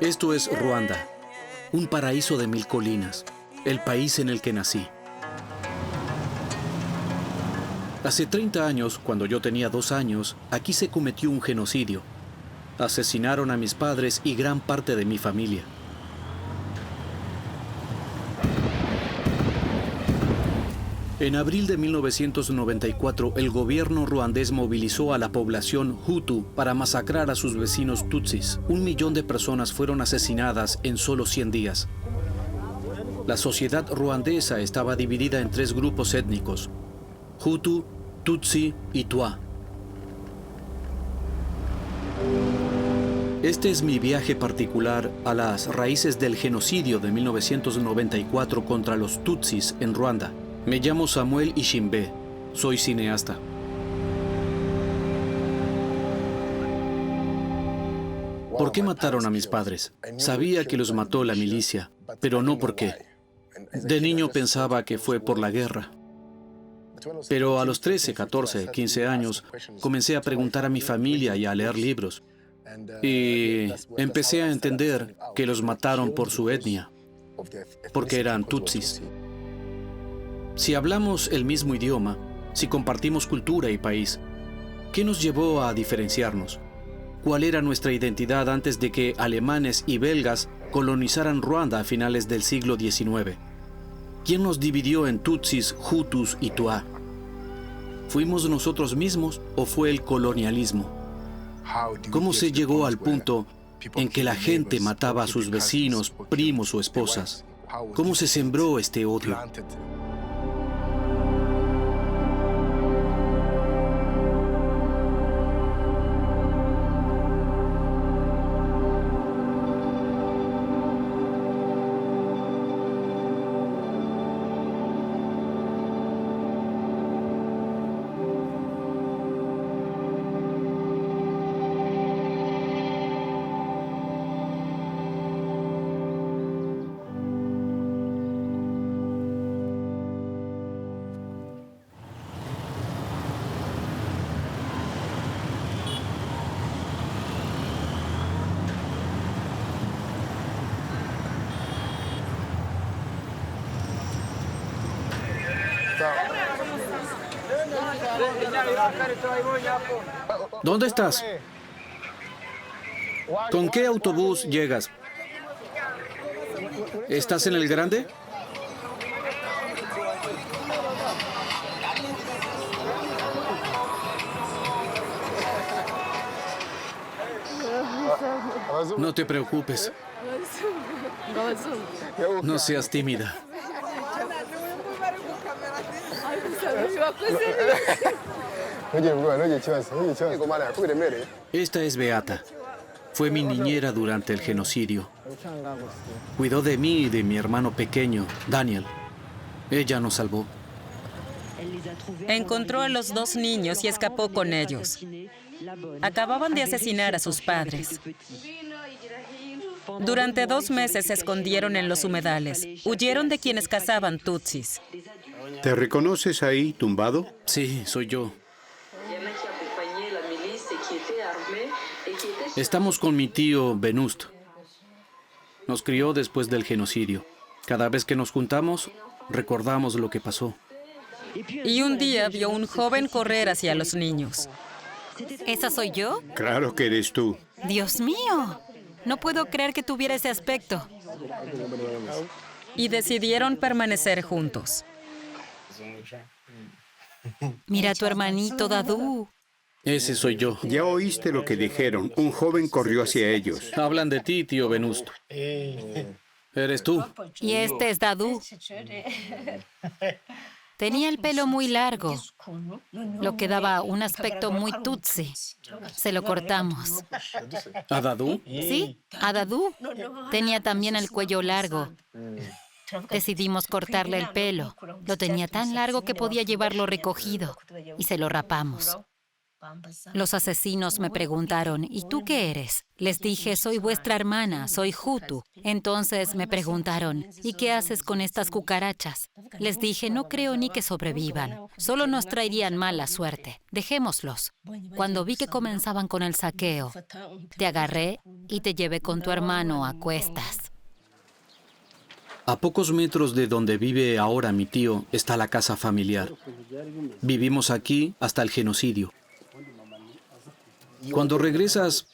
Esto es Ruanda, un paraíso de 1000 colinas, el país en el que nací. Hace 30 años, cuando yo tenía 2 años, aquí se cometió un genocidio. Asesinaron a mis padres y gran parte de mi familia. En abril de 1994, el gobierno ruandés movilizó a la población Hutu para masacrar a sus vecinos Tutsis. 1 millón de personas fueron asesinadas en solo 100 días. La sociedad ruandesa estaba dividida en 3 grupos étnicos: Hutu, Tutsi y Twa. Este es mi viaje particular a las raíces del genocidio de 1994 contra los Tutsis en Ruanda. Me llamo Samuel Ishimbe, soy cineasta. ¿Por qué mataron a mis padres? Sabía que los mató la milicia, pero no por qué. De niño pensaba que fue por la guerra. Pero a los 13, 14, 15 años, comencé a preguntar a mi familia y a leer libros. Y empecé a entender que los mataron por su etnia, porque eran tutsis. Si hablamos el mismo idioma, si compartimos cultura y país, ¿qué nos llevó a diferenciarnos? ¿Cuál era nuestra identidad antes de que alemanes y belgas colonizaran Ruanda a finales del siglo XIX? ¿Quién nos dividió en tutsis, hutus y twa? ¿Fuimos nosotros mismos o fue el colonialismo? ¿Cómo se llegó al punto en que la gente mataba a sus vecinos, primos o esposas? ¿Cómo se sembró este odio? ¿Dónde estás? ¿Con qué autobús llegas? ¿Estás en el grande? No te preocupes. No seas tímida. Esta es Beata. Fue mi niñera durante el genocidio. Cuidó de mí y de mi hermano pequeño, Daniel. Ella nos salvó. Encontró a los 2 niños y escapó con ellos. Acababan de asesinar a sus padres. Durante 2 meses se escondieron en los humedales. Huyeron de quienes cazaban tutsis. ¿Te reconoces ahí, tumbado? Sí, soy yo. Estamos con mi tío Benust. Nos crió después del genocidio. Cada vez que nos juntamos, recordamos lo que pasó. Y un día vio un joven correr hacia los niños. ¿Esa soy yo? Claro que eres tú. ¡Dios mío! No puedo creer que tuviera ese aspecto. Y decidieron permanecer juntos. Mira a tu hermanito, Dadú. Ese soy yo. Ya oíste lo que dijeron. Un joven corrió hacia ellos. Hablan de ti, tío Benust. ¿Eres tú? Y este es Dadú. Tenía el pelo muy largo, lo que daba un aspecto muy tutsi. Se lo cortamos. ¿A Dadú? Sí, a Dadú. Tenía también el cuello largo. Decidimos cortarle el pelo. Lo tenía tan largo que podía llevarlo recogido y se lo rapamos. Los asesinos me preguntaron, ¿y tú qué eres? Les dije, soy vuestra hermana, soy Hutu. Entonces me preguntaron, ¿y qué haces con estas cucarachas? Les dije, no creo ni que sobrevivan, solo nos traerían mala suerte. Dejémoslos. Cuando vi que comenzaban con el saqueo, te agarré y te llevé con tu hermano a cuestas. A pocos metros de donde vive ahora mi tío está la casa familiar. Vivimos aquí hasta el genocidio. Cuando regresas,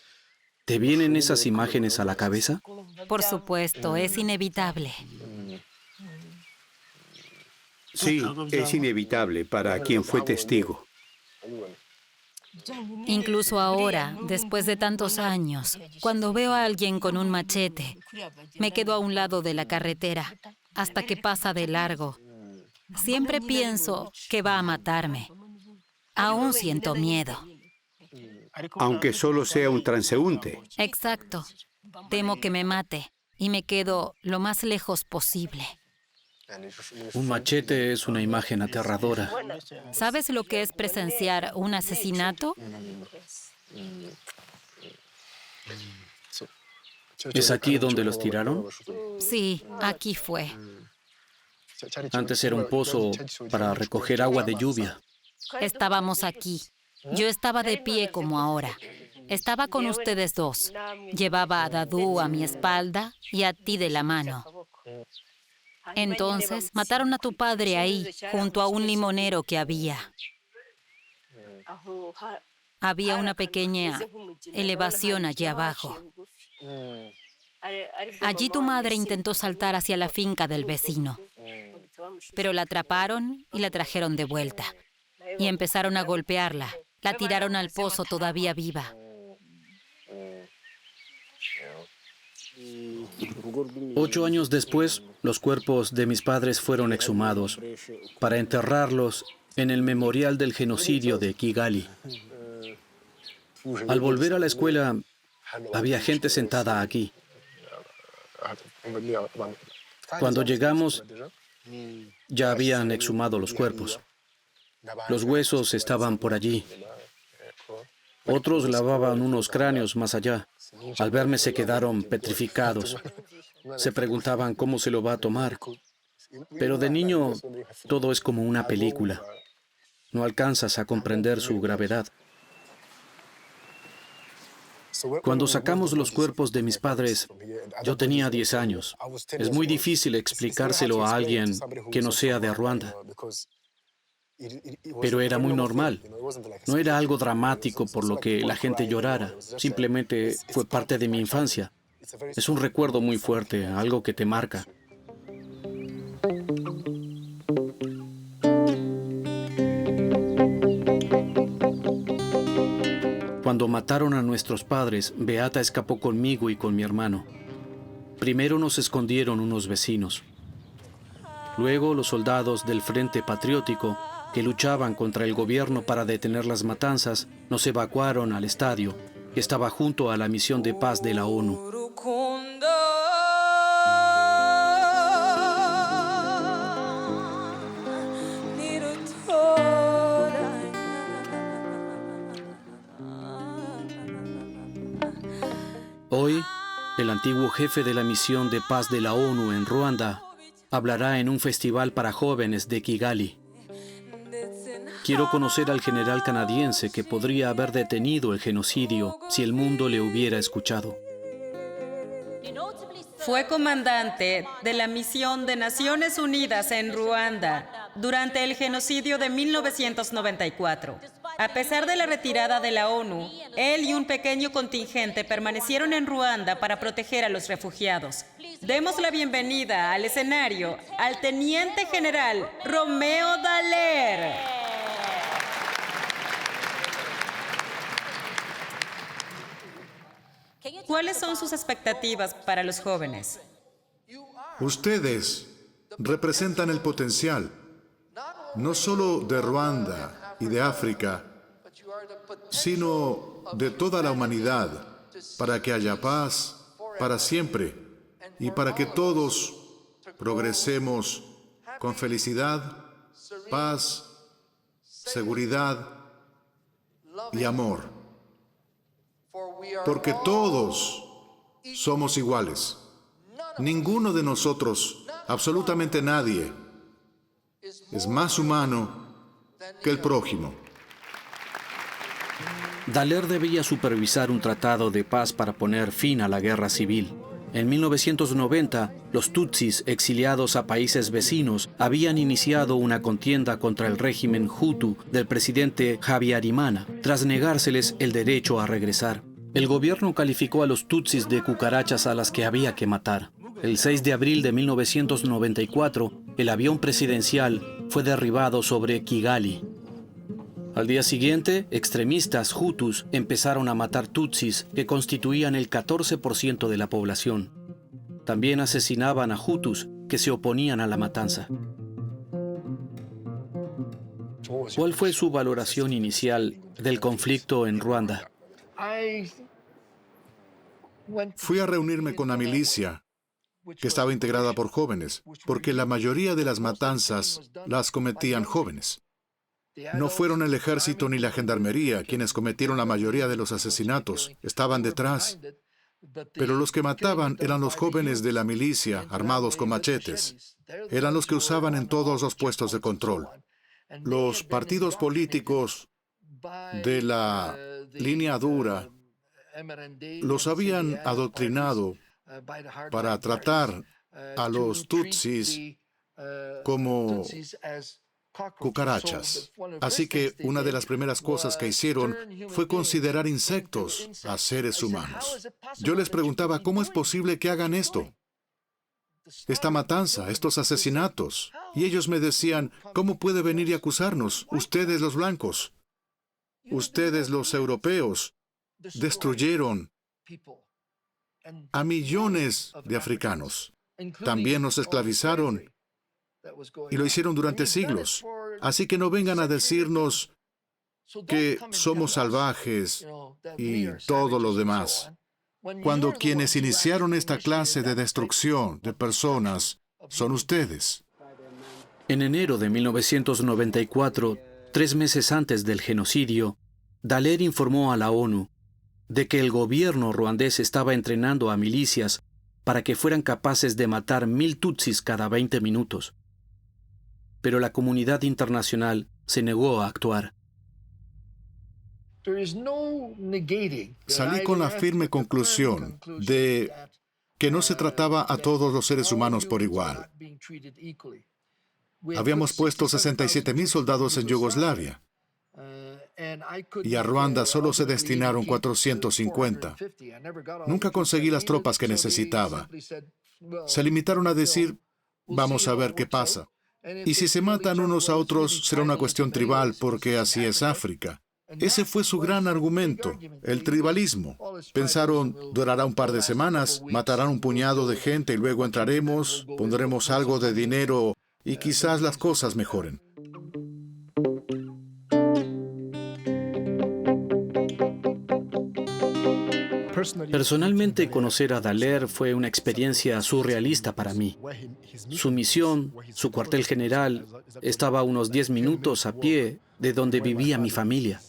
¿te vienen esas imágenes a la cabeza? Por supuesto, es inevitable. Sí, es inevitable para quien fue testigo. Incluso ahora, después de tantos años, cuando veo a alguien con un machete, me quedo a un lado de la carretera hasta que pasa de largo. Siempre pienso que va a matarme. Aún siento miedo. Aunque solo sea un transeúnte. Exacto. Temo que me mate y me quedo lo más lejos posible. Un machete es una imagen aterradora. ¿Sabes lo que es presenciar un asesinato? ¿Es aquí donde los tiraron? Sí, aquí fue. Antes era un pozo para recoger agua de lluvia. Estábamos aquí. Yo estaba de pie como ahora. Estaba con ustedes dos. Llevaba a Dadú a mi espalda y a ti de la mano. Entonces mataron a tu padre ahí, junto a un limonero que había. Había una pequeña elevación allí abajo. Allí tu madre intentó saltar hacia la finca del vecino, pero la atraparon y la trajeron de vuelta. Y empezaron a golpearla. La tiraron al pozo todavía viva. 8 años después, los cuerpos de mis padres fueron exhumados para enterrarlos en el memorial del genocidio de Kigali. Al volver a la escuela, había gente sentada aquí. Cuando llegamos, ya habían exhumado los cuerpos. Los huesos estaban por allí. Otros lavaban unos cráneos más allá. Al verme se quedaron petrificados. Se preguntaban cómo se lo va a tomar. Pero de niño todo es como una película. No alcanzas a comprender su gravedad. Cuando sacamos los cuerpos de mis padres, yo tenía 10 años. Es muy difícil explicárselo a alguien que no sea de Ruanda. Pero era muy normal. No era algo dramático por lo que la gente llorara. Simplemente fue parte de mi infancia. Es un recuerdo muy fuerte, algo que te marca. Cuando mataron a nuestros padres, Beata escapó conmigo y con mi hermano. Primero nos escondieron unos vecinos. Luego los soldados del Frente Patriótico, que luchaban contra el gobierno para detener las matanzas, nos evacuaron al estadio, que estaba junto a la misión de paz de la ONU. Hoy, el antiguo jefe de la misión de paz de la ONU en Ruanda hablará en un festival para jóvenes de Kigali. Quiero conocer al general canadiense que podría haber detenido el genocidio si el mundo le hubiera escuchado. Fue comandante de la misión de Naciones Unidas en Ruanda durante el genocidio de 1994. A pesar de la retirada de la ONU, él y un pequeño contingente permanecieron en Ruanda para proteger a los refugiados. Demos la bienvenida al escenario al teniente general Romeo Dallaire. ¿Cuáles son sus expectativas para los jóvenes? Ustedes representan el potencial, no solo de Ruanda y de África, sino de toda la humanidad, para que haya paz para siempre y para que todos progresemos con felicidad, paz, seguridad y amor, porque todos somos iguales. Ninguno de nosotros, absolutamente nadie, es más humano que el prójimo. Dallaire debía supervisar un tratado de paz para poner fin a la guerra civil. En 1990, los Tutsis exiliados a países vecinos habían iniciado una contienda contra el régimen Hutu del presidente Habyarimana, tras negárseles el derecho a regresar. El gobierno calificó a los Tutsis de cucarachas a las que había que matar. El 6 de abril de 1994, el avión presidencial fue derribado sobre Kigali. Al día siguiente, extremistas Hutus empezaron a matar Tutsis, que constituían el 14% de la población. También asesinaban a Hutus, que se oponían a la matanza. ¿Cuál fue su valoración inicial del conflicto en Ruanda? Fui a reunirme con la milicia, que estaba integrada por jóvenes, porque la mayoría de las matanzas las cometían jóvenes. No fueron el ejército ni la gendarmería quienes cometieron la mayoría de los asesinatos. Estaban detrás. Pero los que mataban eran los jóvenes de la milicia, armados con machetes. Eran los que usaban en todos los puestos de control. Los partidos políticos de la línea dura los habían adoctrinado para tratar a los Tutsis como cucarachas. Así que una de las primeras cosas que hicieron fue considerar insectos a seres humanos. Yo les preguntaba, ¿cómo es posible que hagan esto? Esta matanza, estos asesinatos. Y ellos me decían, ¿cómo puede venir y acusarnos? Ustedes los blancos, ustedes los europeos, destruyeron a millones de africanos. También nos esclavizaron y lo hicieron durante siglos. Así que no vengan a decirnos que somos salvajes y todo lo demás, cuando quienes iniciaron esta clase de destrucción de personas son ustedes. En enero de 1994, 3 meses antes del genocidio, Dallaire informó a la ONU de que el gobierno ruandés estaba entrenando a milicias para que fueran capaces de matar 1,000 tutsis cada 20 minutos. Pero la comunidad internacional se negó a actuar. Salí con la firme conclusión de que no se trataba a todos los seres humanos por igual. Habíamos puesto 67,000 soldados en Yugoslavia y a Ruanda solo se destinaron 450. Nunca conseguí las tropas que necesitaba. Se limitaron a decir, vamos a ver qué pasa. Y si se matan unos a otros, será una cuestión tribal, porque así es África. Ese fue su gran argumento, el tribalismo. Pensaron, durará un par de semanas, matarán un puñado de gente y luego entraremos, pondremos algo de dinero y quizás las cosas mejoren. Personalmente, conocer a Dallaire fue una experiencia surrealista para mí. Su misión, su cuartel general, estaba a unos 10 minutos a pie de donde vivía mi familia.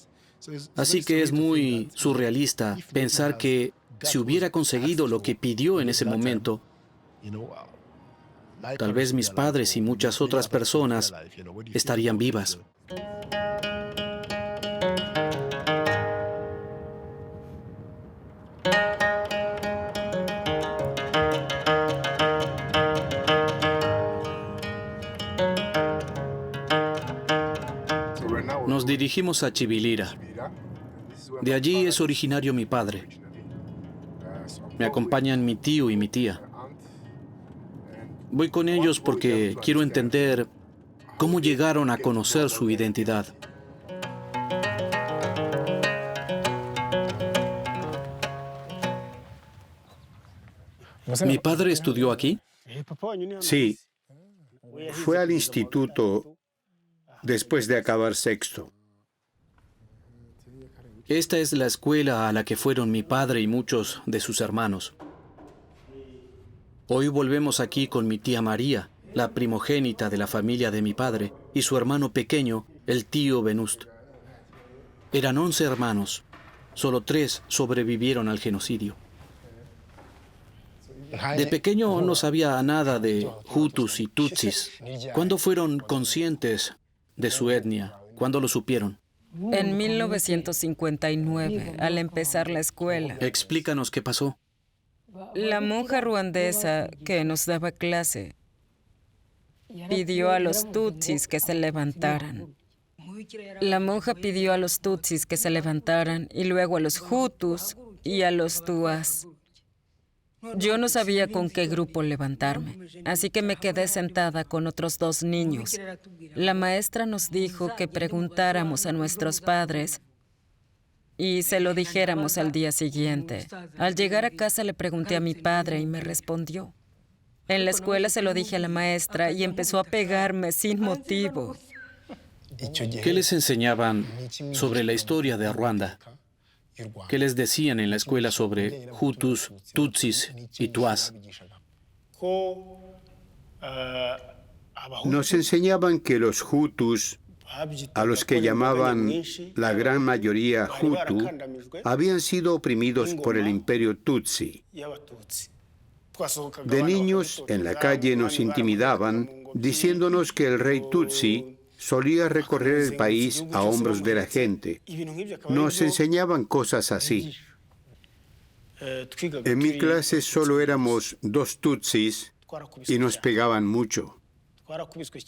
Así que es muy surrealista pensar que si hubiera conseguido lo que pidió en ese momento, tal vez mis padres y muchas otras personas estarían vivas. Nos dirigimos a Chivilira. De allí es originario mi padre. Me acompañan mi tío y mi tía. Voy con ellos porque quiero entender cómo llegaron a conocer su identidad. ¿Mi padre estudió aquí? Sí. Fue al instituto después de acabar sexto. Esta es la escuela a la que fueron mi padre y muchos de sus hermanos. Hoy volvemos aquí con mi tía María, la primogénita de la familia de mi padre, y su hermano pequeño, el tío Venust. Eran 11 hermanos. Solo 3 sobrevivieron al genocidio. De pequeño no sabía nada de Hutus y Tutsis. ¿Cuándo fueron conscientes de su etnia? ¿Cuándo lo supieron? En 1959, al empezar la escuela, Explícanos qué pasó. la monja ruandesa que nos daba clase pidió a los tutsis que se levantaran. La monja pidió a los tutsis que se levantaran y luego a los hutus y a los tuas. Yo no sabía con qué grupo levantarme, así que me quedé sentada con otros 2 niños. La maestra nos dijo que preguntáramos a nuestros padres y se lo dijéramos al día siguiente. Al llegar a casa le pregunté a mi padre y me respondió. En la escuela se lo dije a la maestra y empezó a pegarme sin motivo. ¿Qué les enseñaban sobre la historia de Ruanda? ¿Qué les decían en la escuela sobre Hutus, Tutsis y Tuas? Nos enseñaban que los Hutus, a los que llamaban la gran mayoría Hutu, habían sido oprimidos por el imperio Tutsi. De niños, en la calle nos intimidaban, diciéndonos que el rey Tutsi solía recorrer el país a hombros de la gente. Nos enseñaban cosas así. En mi clase solo éramos 2 Tutsis y nos pegaban mucho.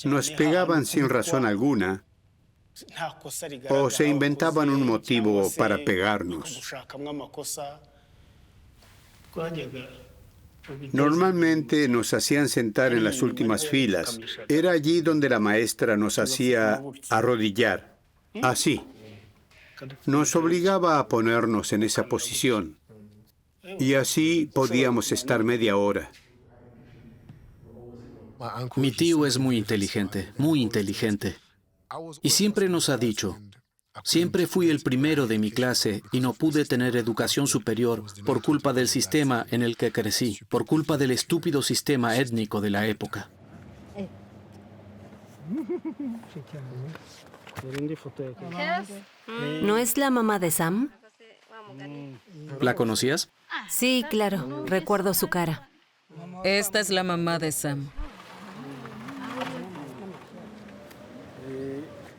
Nos pegaban sin razón alguna o se inventaban un motivo para pegarnos. Normalmente nos hacían sentar en las últimas filas. Era allí donde la maestra nos hacía arrodillar. Así. Nos obligaba a ponernos en esa posición. Y así podíamos estar media hora. Mi tío es muy inteligente, muy inteligente. Y siempre nos ha dicho, siempre fui el primero de mi clase y no pude tener educación superior por culpa del sistema en el que crecí, por culpa del estúpido sistema étnico de la época. ¿No es la mamá de Sam? ¿La conocías? Sí, claro. Recuerdo su cara. Esta es la mamá de Sam.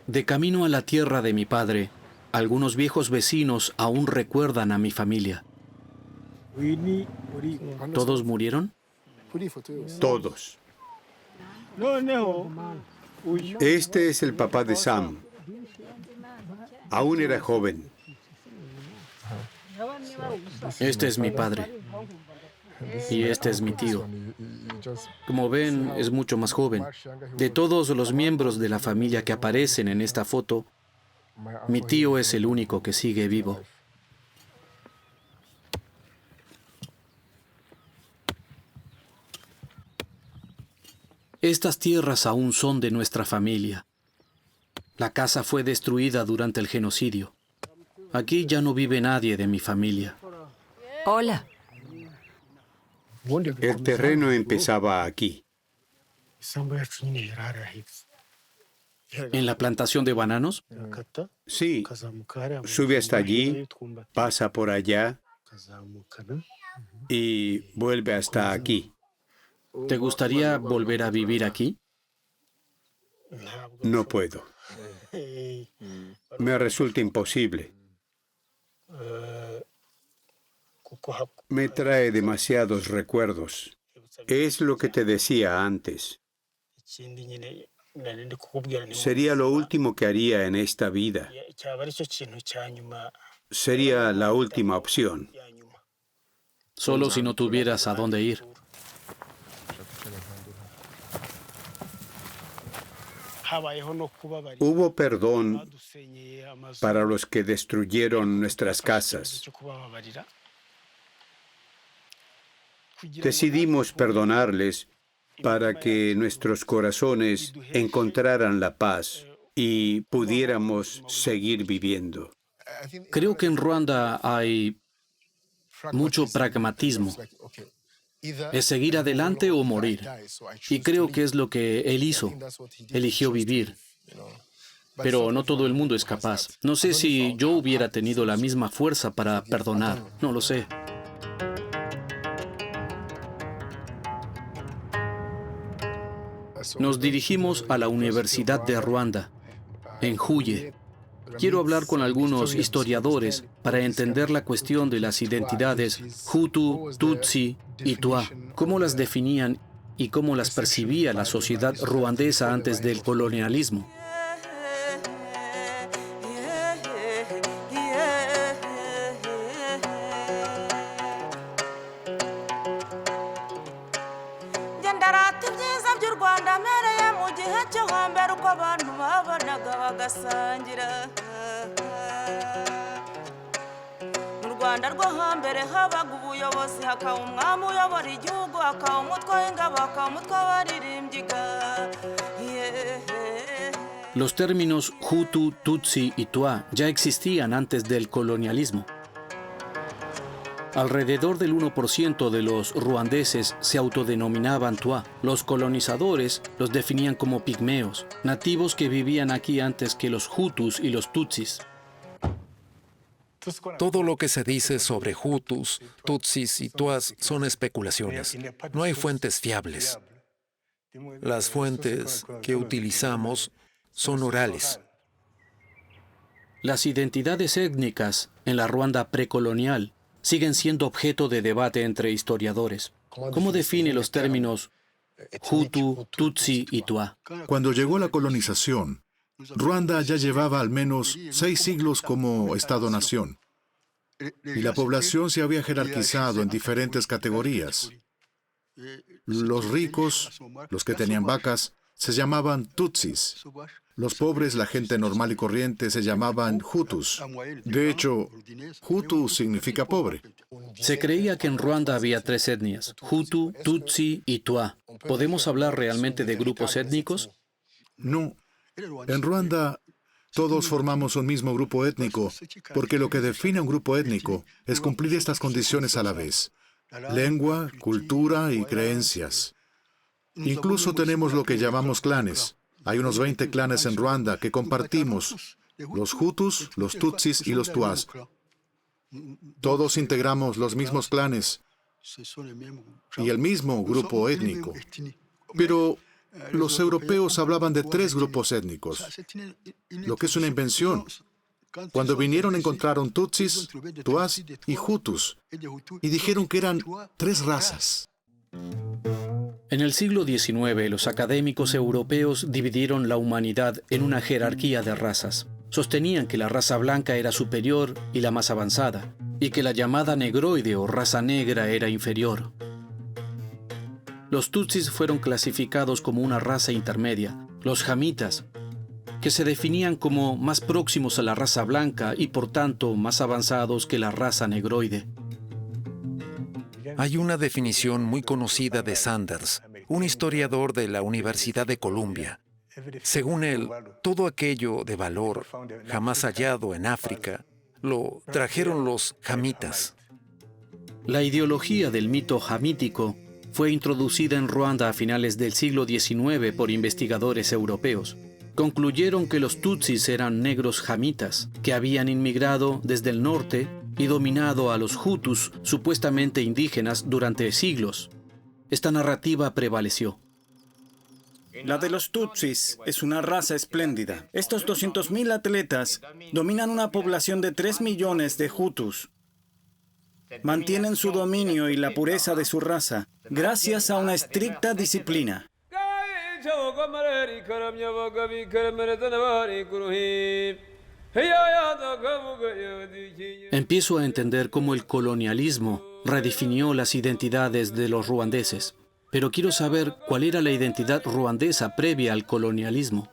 De camino a la tierra de mi padre, algunos viejos vecinos aún recuerdan a mi familia. ¿Todos murieron? Todos. Este es el papá de Sam. Aún era joven. Este es mi padre. Y este es mi tío. Como ven, es mucho más joven. De todos los miembros de la familia que aparecen en esta foto, mi tío es el único que sigue vivo. Estas tierras aún son de nuestra familia. La casa fue destruida durante el genocidio. Aquí ya no vive nadie de mi familia. Hola. El terreno empezaba aquí. ¿En la plantación de bananos? Sí, sube hasta allí, pasa por allá y vuelve hasta aquí. ¿Te gustaría volver a vivir aquí? No puedo. Me resulta imposible. Me trae demasiados recuerdos. Es lo que te decía antes. Sería lo último que haría en esta vida. Sería la última opción. Solo si no tuvieras a dónde ir. Hubo perdón para los que destruyeron nuestras casas. Decidimos perdonarles para que nuestros corazones encontraran la paz y pudiéramos seguir viviendo. Creo que en Ruanda hay mucho pragmatismo. Es seguir adelante o morir. Y creo que es lo que él hizo. Eligió vivir. pero no todo el mundo es capaz. No sé si yo hubiera tenido la misma fuerza para perdonar, no lo sé. Nos dirigimos a la Universidad de Ruanda, en Huye. Quiero hablar con algunos historiadores para entender la cuestión de las identidades Hutu, Tutsi y Twa, cómo las definían y cómo las percibía la sociedad ruandesa antes del colonialismo. Los términos Hutu, Tutsi y Twa ya existían antes del colonialismo. Alrededor del 1% de los ruandeses se autodenominaban Twa. Los colonizadores los definían como pigmeos, nativos que vivían aquí antes que los Hutus y los Tutsis. Todo lo que se dice sobre Hutus, Tutsis y Twas son especulaciones. No hay fuentes fiables. Las fuentes que utilizamos son orales. Las identidades étnicas en la Ruanda precolonial siguen siendo objeto de debate entre historiadores. ¿Cómo define los términos Hutu, Tutsi y Twa? Cuando llegó la colonización, Ruanda ya llevaba al menos 6 siglos como Estado-nación, y la población se había jerarquizado en diferentes categorías. Los ricos, los que tenían vacas, se llamaban Tutsis. Los pobres, la gente normal y corriente, se llamaban Hutus. De hecho, Hutu significa pobre. Se creía que en Ruanda había 3 etnias, Hutu, Tutsi y Twa. ¿Podemos hablar realmente de grupos étnicos? No. En Ruanda, todos formamos un mismo grupo étnico, porque lo que define a un grupo étnico es cumplir estas condiciones a la vez: lengua, cultura y creencias. Incluso tenemos lo que llamamos clanes. Hay unos 20 clanes en Ruanda que compartimos: los Hutus, los Tutsis y los Twas. Todos integramos los mismos clanes y el mismo grupo étnico. Pero los europeos hablaban de 3 grupos étnicos, lo que es una invención. Cuando vinieron encontraron Tutsis, Twas y Hutus, y dijeron que eran 3 razas. En el siglo XIX, los académicos europeos dividieron la humanidad en una jerarquía de razas. Sostenían que la raza blanca era superior y la más avanzada, y que la llamada negroide o raza negra era inferior. Los Tutsis fueron clasificados como una raza intermedia. Los Jamitas, que se definían como más próximos a la raza blanca y por tanto más avanzados que la raza negroide. Hay una definición muy conocida de Sanders, un historiador de la Universidad de Columbia. Según él, todo aquello de valor jamás hallado en África lo trajeron los jamitas. La ideología del mito jamítico fue introducida en Ruanda a finales del siglo XIX por investigadores europeos. Concluyeron que los Tutsis eran negros jamitas, que habían inmigrado desde el norte y dominado a los Hutus, supuestamente indígenas, durante siglos. Esta narrativa prevaleció. La de los Tutsis es una raza espléndida. Estos 200.000 atletas dominan una población de 3 millones de Hutus. Mantienen su dominio y la pureza de su raza gracias a una estricta disciplina. Empiezo a entender cómo el colonialismo redefinió las identidades de los ruandeses, pero quiero saber cuál era la identidad ruandesa previa al colonialismo.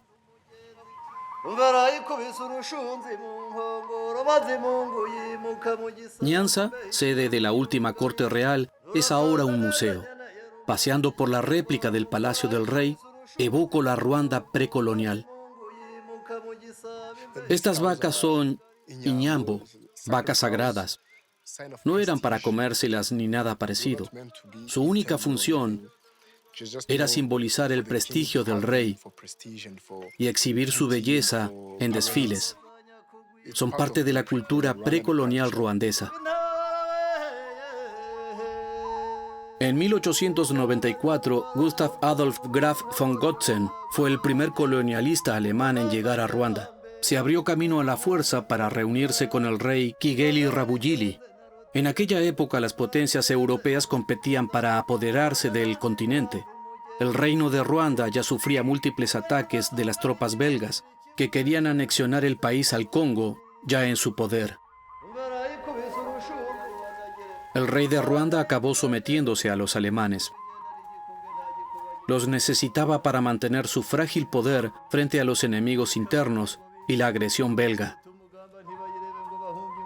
Nyanza, sede de la última corte real, es ahora un museo. Paseando por la réplica del Palacio del Rey, evoco la Ruanda precolonial. Estas vacas son iñambo, vacas sagradas. No eran para comérselas ni nada parecido. Su única función Era simbolizar el prestigio del rey y exhibir su belleza en desfiles. Son parte de la cultura precolonial ruandesa. En 1894, Gustav Adolf Graf von Gotzen fue el primer colonialista alemán en llegar a Ruanda. Se abrió camino a la fuerza para reunirse con el rey Kigeli Rubugili. En aquella época las potencias europeas competían para apoderarse del continente. El reino de Ruanda ya sufría múltiples ataques de las tropas belgas, que querían anexionar el país al Congo, ya en su poder. El rey de Ruanda acabó sometiéndose a los alemanes. Los necesitaba para mantener su frágil poder frente a los enemigos internos y la agresión belga.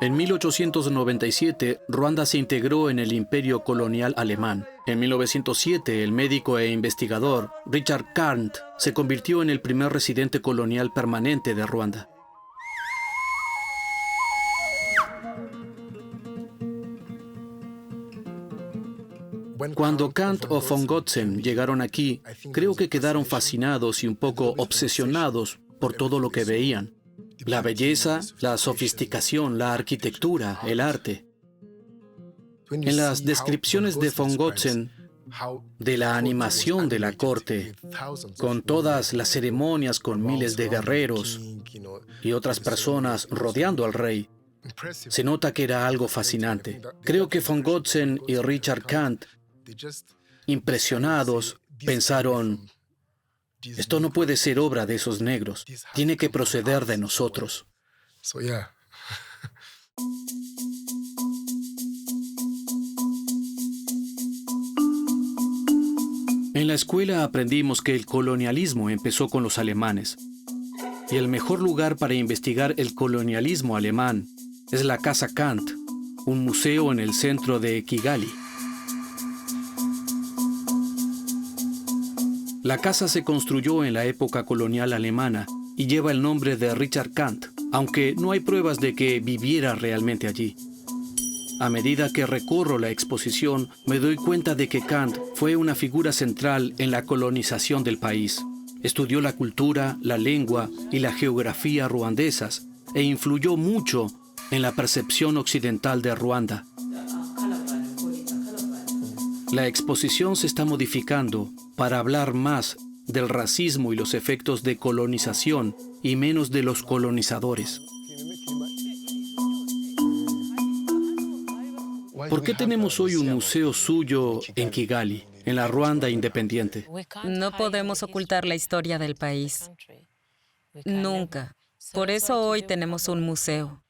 En 1897, Ruanda se integró en el imperio colonial alemán. En 1907, el médico e investigador Richard Kandt se convirtió en el primer residente colonial permanente de Ruanda. Cuando Kandt o von Gotzen llegaron aquí, creo que quedaron fascinados y un poco obsesionados por todo lo que veían. La belleza, la sofisticación, la arquitectura, el arte. En las descripciones de von Gotzen de la animación de la corte, con todas las ceremonias con miles de guerreros y otras personas rodeando al rey, se nota que era algo fascinante. Creo que von Gotzen y Richard Kandt, impresionados, pensaron: esto no puede ser obra de esos negros, tiene que proceder de nosotros. En la escuela aprendimos que el colonialismo empezó con los alemanes. Y el mejor lugar para investigar el colonialismo alemán es la Casa Kandt, un museo en el centro de Kigali. La casa se construyó en la época colonial alemana y lleva el nombre de Richard Kandt, aunque no hay pruebas de que viviera realmente allí. A medida que recorro la exposición, me doy cuenta de que Kandt fue una figura central en la colonización del país. Estudió la cultura, la lengua y la geografía ruandesas e influyó mucho en la percepción occidental de Ruanda. La exposición se está modificando para hablar más del racismo y los efectos de colonización y menos de los colonizadores. ¿Por qué tenemos hoy un museo suyo en Kigali, en la Ruanda independiente? No podemos ocultar la historia del país. Nunca. Por eso hoy tenemos un museo.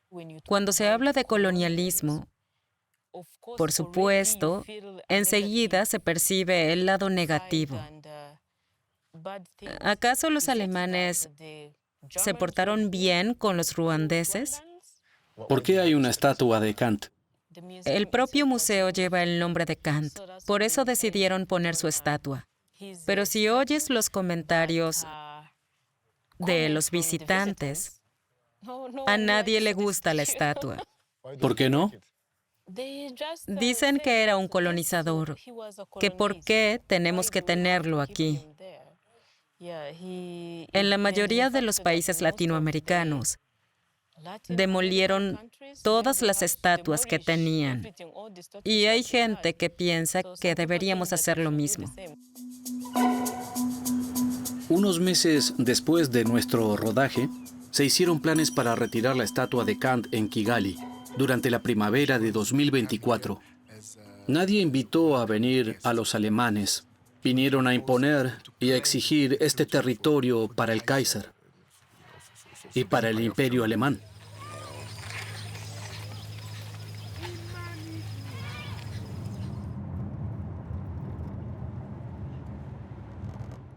Cuando se habla de colonialismo, por supuesto, enseguida se percibe el lado negativo. ¿Acaso los alemanes se portaron bien con los ruandeses? ¿Por qué hay una estatua de Kandt? El propio museo lleva el nombre de Kandt, por eso decidieron poner su estatua. Pero si oyes los comentarios de los visitantes, a nadie le gusta la estatua. ¿Por qué no? Dicen que era un colonizador, que por qué tenemos que tenerlo aquí. En la mayoría de los países latinoamericanos, demolieron todas las estatuas que tenían. Y hay gente que piensa que deberíamos hacer lo mismo. Unos meses después de nuestro rodaje, se hicieron planes para retirar la estatua de Kandt en Kigali durante la primavera de 2024. Nadie invitó a venir a los alemanes. Vinieron a imponer y a exigir este territorio para el Kaiser y para el Imperio Alemán.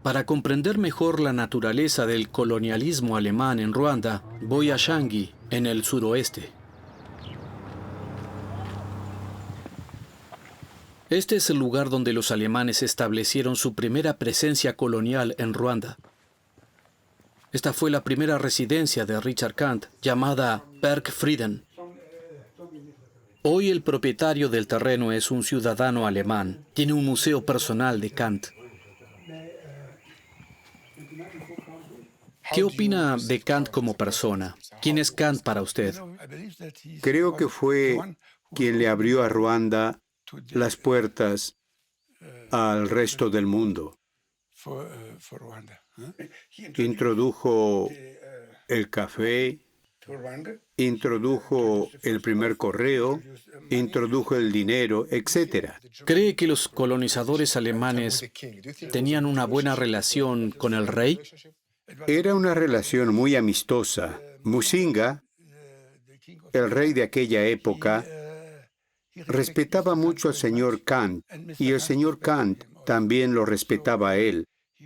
Para comprender mejor la naturaleza del colonialismo alemán en Ruanda, voy a Shangi, en el suroeste. Este es el lugar donde los alemanes establecieron su primera presencia colonial en Ruanda. Esta fue la primera residencia de Richard Kandt, llamada Bergfrieden. Hoy el propietario del terreno es un ciudadano alemán. Tiene un museo personal de Kandt. ¿Qué opina de Kant como persona? ¿Quién es Kant para usted? Creo que fue quien le abrió a Ruanda las puertas al resto del mundo. Introdujo el café, introdujo el primer correo, introdujo el dinero, etc. ¿Cree que los colonizadores alemanes tenían una buena relación con el rey? Era una relación muy amistosa. Musinga, el rey de aquella época, respetaba mucho al señor Kant y el señor Kant también lo respetaba a él.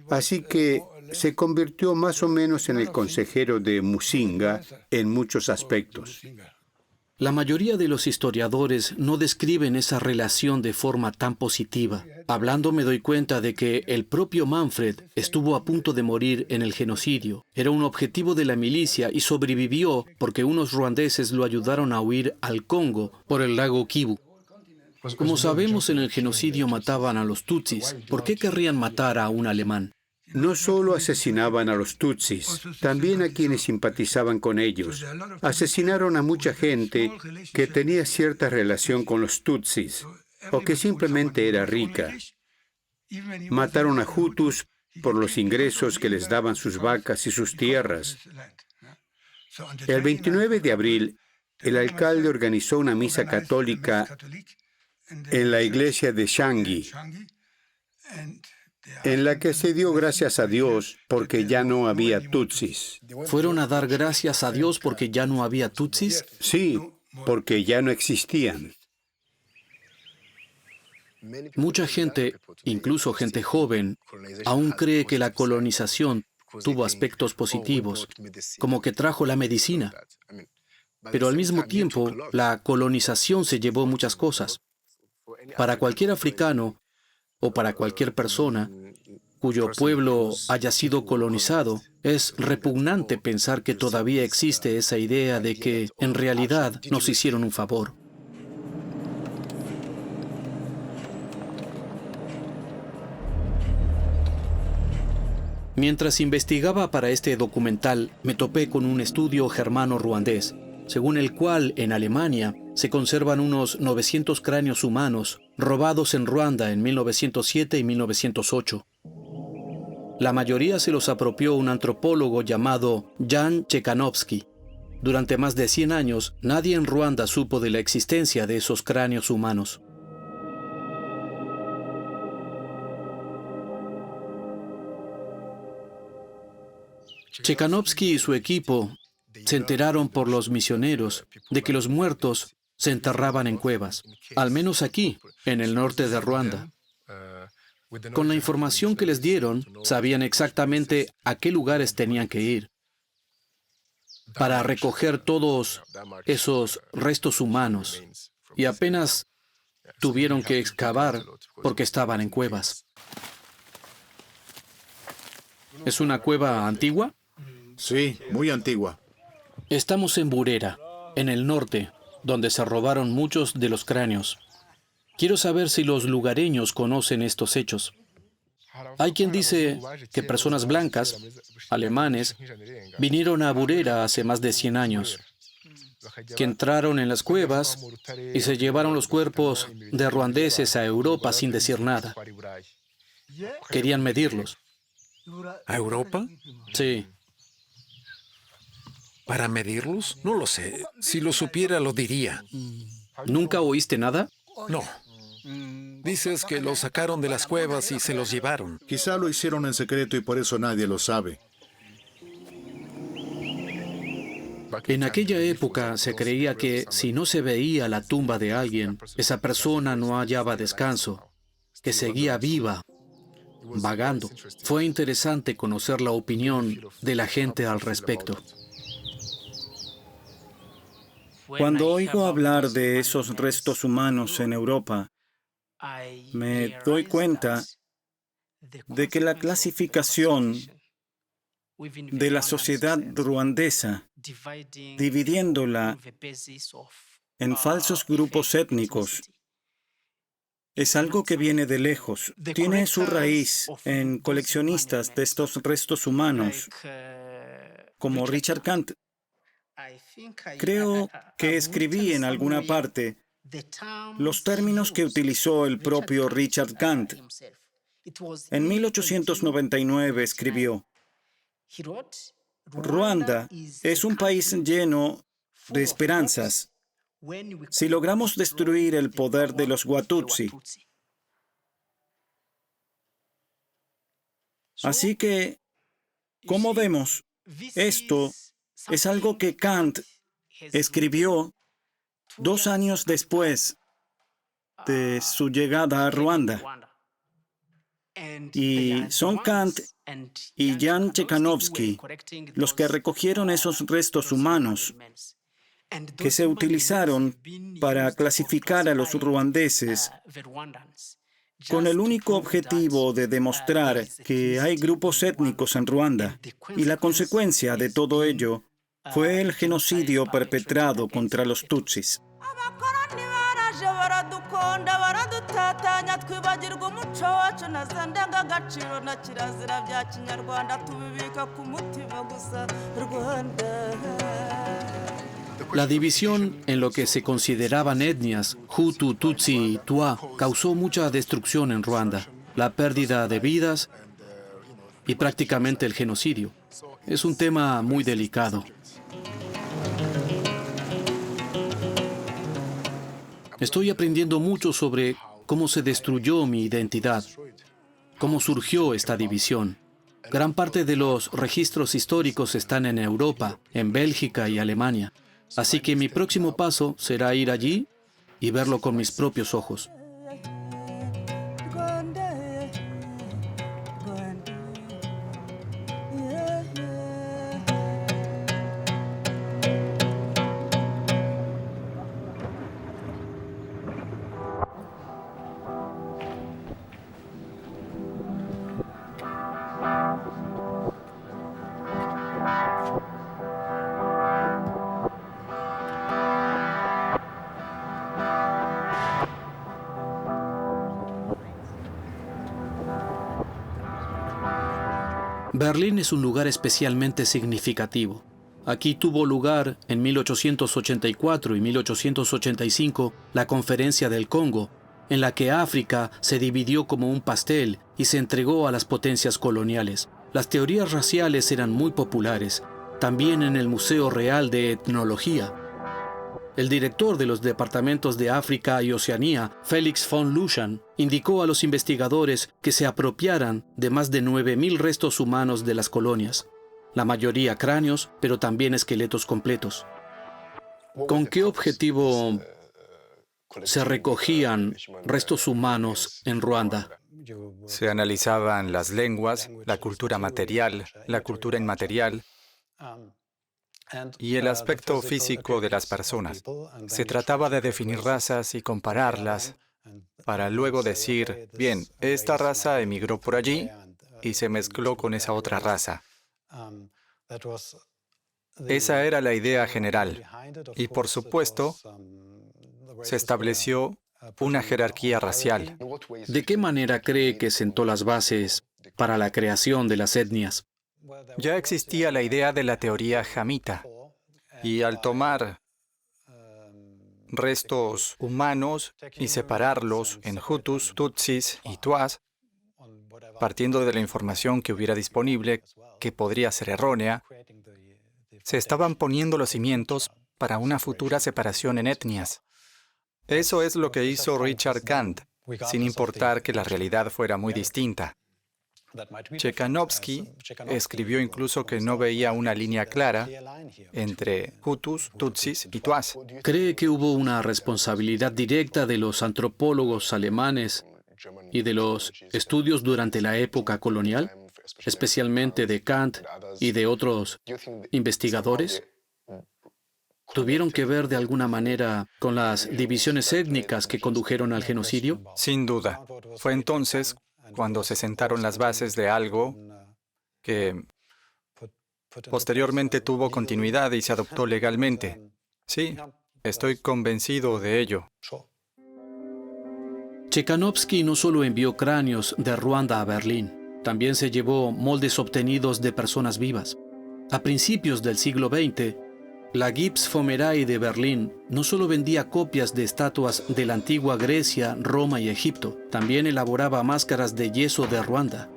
Así que se convirtió más o menos en el consejero de Musinga en muchos aspectos. La mayoría de los historiadores no describen esa relación de forma tan positiva. Hablando me doy cuenta de que el propio Manfred estuvo a punto de morir en el genocidio. Era un objetivo de la milicia y sobrevivió porque unos ruandeses lo ayudaron a huir al Congo por el lago Kivu. Como sabemos, en el genocidio mataban a los tutsis. ¿Por qué querrían matar a un alemán? No solo asesinaban a los tutsis, también a quienes simpatizaban con ellos. Asesinaron a mucha gente que tenía cierta relación con los tutsis o que simplemente era rica. Mataron a hutus por los ingresos que les daban sus vacas y sus tierras. El 29 de abril, el alcalde organizó una misa católica en la iglesia de Shangi, en la que se dio gracias a Dios porque ya no había tutsis. ¿Fueron a dar gracias a Dios porque ya no había tutsis? Sí, porque ya no existían. Mucha gente, incluso gente joven, aún cree que la colonización tuvo aspectos positivos, como que trajo la medicina. Pero al mismo tiempo, la colonización se llevó muchas cosas. Para cualquier africano o para cualquier persona cuyo pueblo haya sido colonizado, es repugnante pensar que todavía existe esa idea de que en realidad nos hicieron un favor. Mientras investigaba para este documental, me topé con un estudio germano-ruandés, según el cual en Alemania se conservan unos 900 cráneos humanos robados en Ruanda en 1907 y 1908. La mayoría se los apropió un antropólogo llamado Jan Ciechanowski. Durante más de 100 años, nadie en Ruanda supo de la existencia de esos cráneos humanos. Ciechanowski y su equipo se enteraron por los misioneros de que los muertos se enterraban en cuevas, al menos aquí, en el norte de Ruanda. Con la información que les dieron, sabían exactamente a qué lugares tenían que ir para recoger todos esos restos humanos, y apenas tuvieron que excavar porque estaban en cuevas. ¿Es una cueva antigua? Sí, muy antigua. Estamos en Burera, en el norte, donde se robaron muchos de los cráneos. Quiero saber si los lugareños conocen estos hechos. Hay quien dice que personas blancas, alemanes, vinieron a Burera hace más de 100 años, que entraron en las cuevas y se llevaron los cuerpos de ruandeses a Europa sin decir nada. Querían medirlos. ¿A Europa? Sí. ¿Para medirlos? No lo sé. Si lo supiera, lo diría. ¿Nunca oíste nada? No. Dices que los sacaron de las cuevas y se los llevaron. Quizá lo hicieron en secreto y por eso nadie lo sabe. En aquella época se creía que si no se veía la tumba de alguien, esa persona no hallaba descanso, que seguía viva, vagando. Fue interesante conocer la opinión de la gente al respecto. Cuando oigo hablar de esos restos humanos en Europa, me doy cuenta de que la clasificación de la sociedad ruandesa, dividiéndola en falsos grupos étnicos, es algo que viene de lejos. Tiene su raíz en coleccionistas de estos restos humanos, como Richard Kant. Creo que escribí en alguna parte los términos que utilizó el propio Richard Kant. En 1899 escribió: Ruanda es un país lleno de esperanzas. Si logramos destruir el poder de los Watutsi. Así que, como vemos, esto es algo que Kant escribió 2 años después de su llegada a Ruanda. Y son Kant y Jan Ciechanowski los que recogieron esos restos humanos que se utilizaron para clasificar a los ruandeses con el único objetivo de demostrar que hay grupos étnicos en Ruanda. Y la consecuencia de todo ello fue el genocidio perpetrado contra los Tutsis. La división en lo que se consideraban etnias, Hutu, Tutsi y Twa, causó mucha destrucción en Ruanda, la pérdida de vidas y prácticamente el genocidio. Es un tema muy delicado. Estoy aprendiendo mucho sobre cómo se destruyó mi identidad, cómo surgió esta división. Gran parte de los registros históricos están en Europa, en Bélgica y Alemania. Así que mi próximo paso será ir allí y verlo con mis propios ojos. Berlín es un lugar especialmente significativo. Aquí tuvo lugar en 1884 y 1885 la Conferencia del Congo, en la que África se dividió como un pastel y se entregó a las potencias coloniales. Las teorías raciales eran muy populares, también en el Museo Real de Etnología. El director de los departamentos de África y Oceanía, Felix von Luschan, indicó a los investigadores que se apropiaran de más de 9.000 restos humanos de las colonias, la mayoría cráneos, pero también esqueletos completos. ¿Con qué objetivo se recogían restos humanos en Ruanda? Se analizaban las lenguas, la cultura material, la cultura inmaterial y el aspecto físico de las personas. Se trataba de definir razas y compararlas para luego decir, bien, esta raza emigró por allí y se mezcló con esa otra raza. Esa era la idea general. Y por supuesto, se estableció una jerarquía racial. ¿De qué manera cree que sentó las bases para la creación de las etnias? Ya existía la idea de la teoría jamita, y al tomar restos humanos y separarlos en Hutus, Tutsis y Twas, partiendo de la información que hubiera disponible, que podría ser errónea, se estaban poniendo los cimientos para una futura separación en etnias. Eso es lo que hizo Richard Kant, sin importar que la realidad fuera muy distinta. Ciechanowski escribió incluso que no veía una línea clara entre Hutus, Tutsis y Twas. ¿Cree que hubo una responsabilidad directa de los antropólogos alemanes y de los estudios durante la época colonial, especialmente de Kant y de otros investigadores? ¿Tuvieron que ver de alguna manera con las divisiones étnicas que condujeron al genocidio? Sin duda. Fue entonces cuando se sentaron las bases de algo que posteriormente tuvo continuidad y se adoptó legalmente. Sí, estoy convencido de ello. Chekanovsky no solo envió cráneos de Ruanda a Berlín, también se llevó moldes obtenidos de personas vivas. A principios del siglo XX, la Gipsfommerei de Berlín no solo vendía copias de estatuas de la antigua Grecia, Roma y Egipto, también elaboraba máscaras de yeso de Ruanda.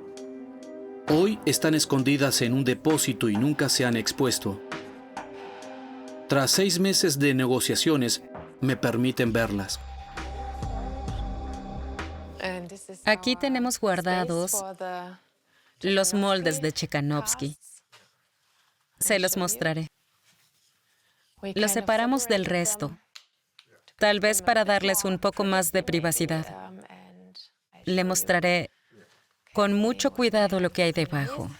Hoy están escondidas en un depósito y nunca se han expuesto. Tras 6 meses de negociaciones, me permiten verlas. Aquí tenemos guardados los moldes de Chekanovsky. Se los mostraré. Los separamos del resto, tal vez para darles un poco más de privacidad. Le mostraré con mucho cuidado lo que hay debajo.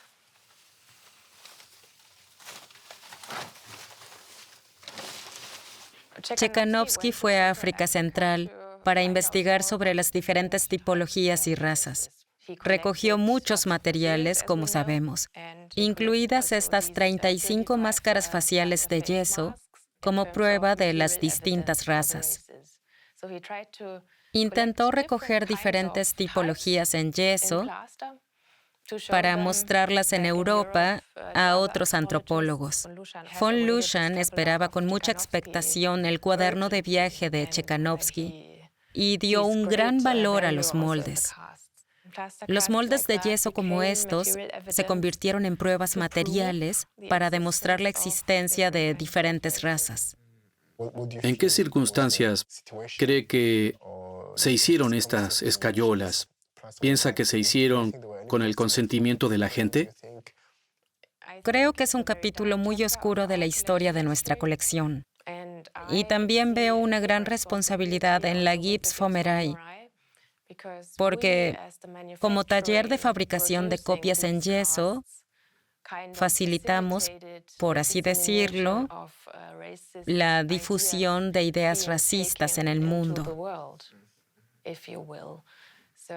Chekanovsky fue a África Central para investigar sobre las diferentes tipologías y razas. Recogió muchos materiales, como sabemos, incluidas estas 35 máscaras faciales de yeso, como prueba de las distintas razas. Intentó recoger diferentes tipologías en yeso para mostrarlas en Europa a otros antropólogos. Von Lushan esperaba con mucha expectación el cuaderno de viaje de Chekanovsky y dio un gran valor a los moldes. Los moldes de yeso como estos se convirtieron en pruebas materiales para demostrar la existencia de diferentes razas. ¿En qué circunstancias cree que se hicieron estas escayolas? ¿Piensa que se hicieron con el consentimiento de la gente? Creo que es un capítulo muy oscuro de la historia de nuestra colección. Y también veo una gran responsabilidad en la Gipsfommerei, porque como taller de fabricación de copias en yeso, facilitamos, por así decirlo, la difusión de ideas racistas en el mundo.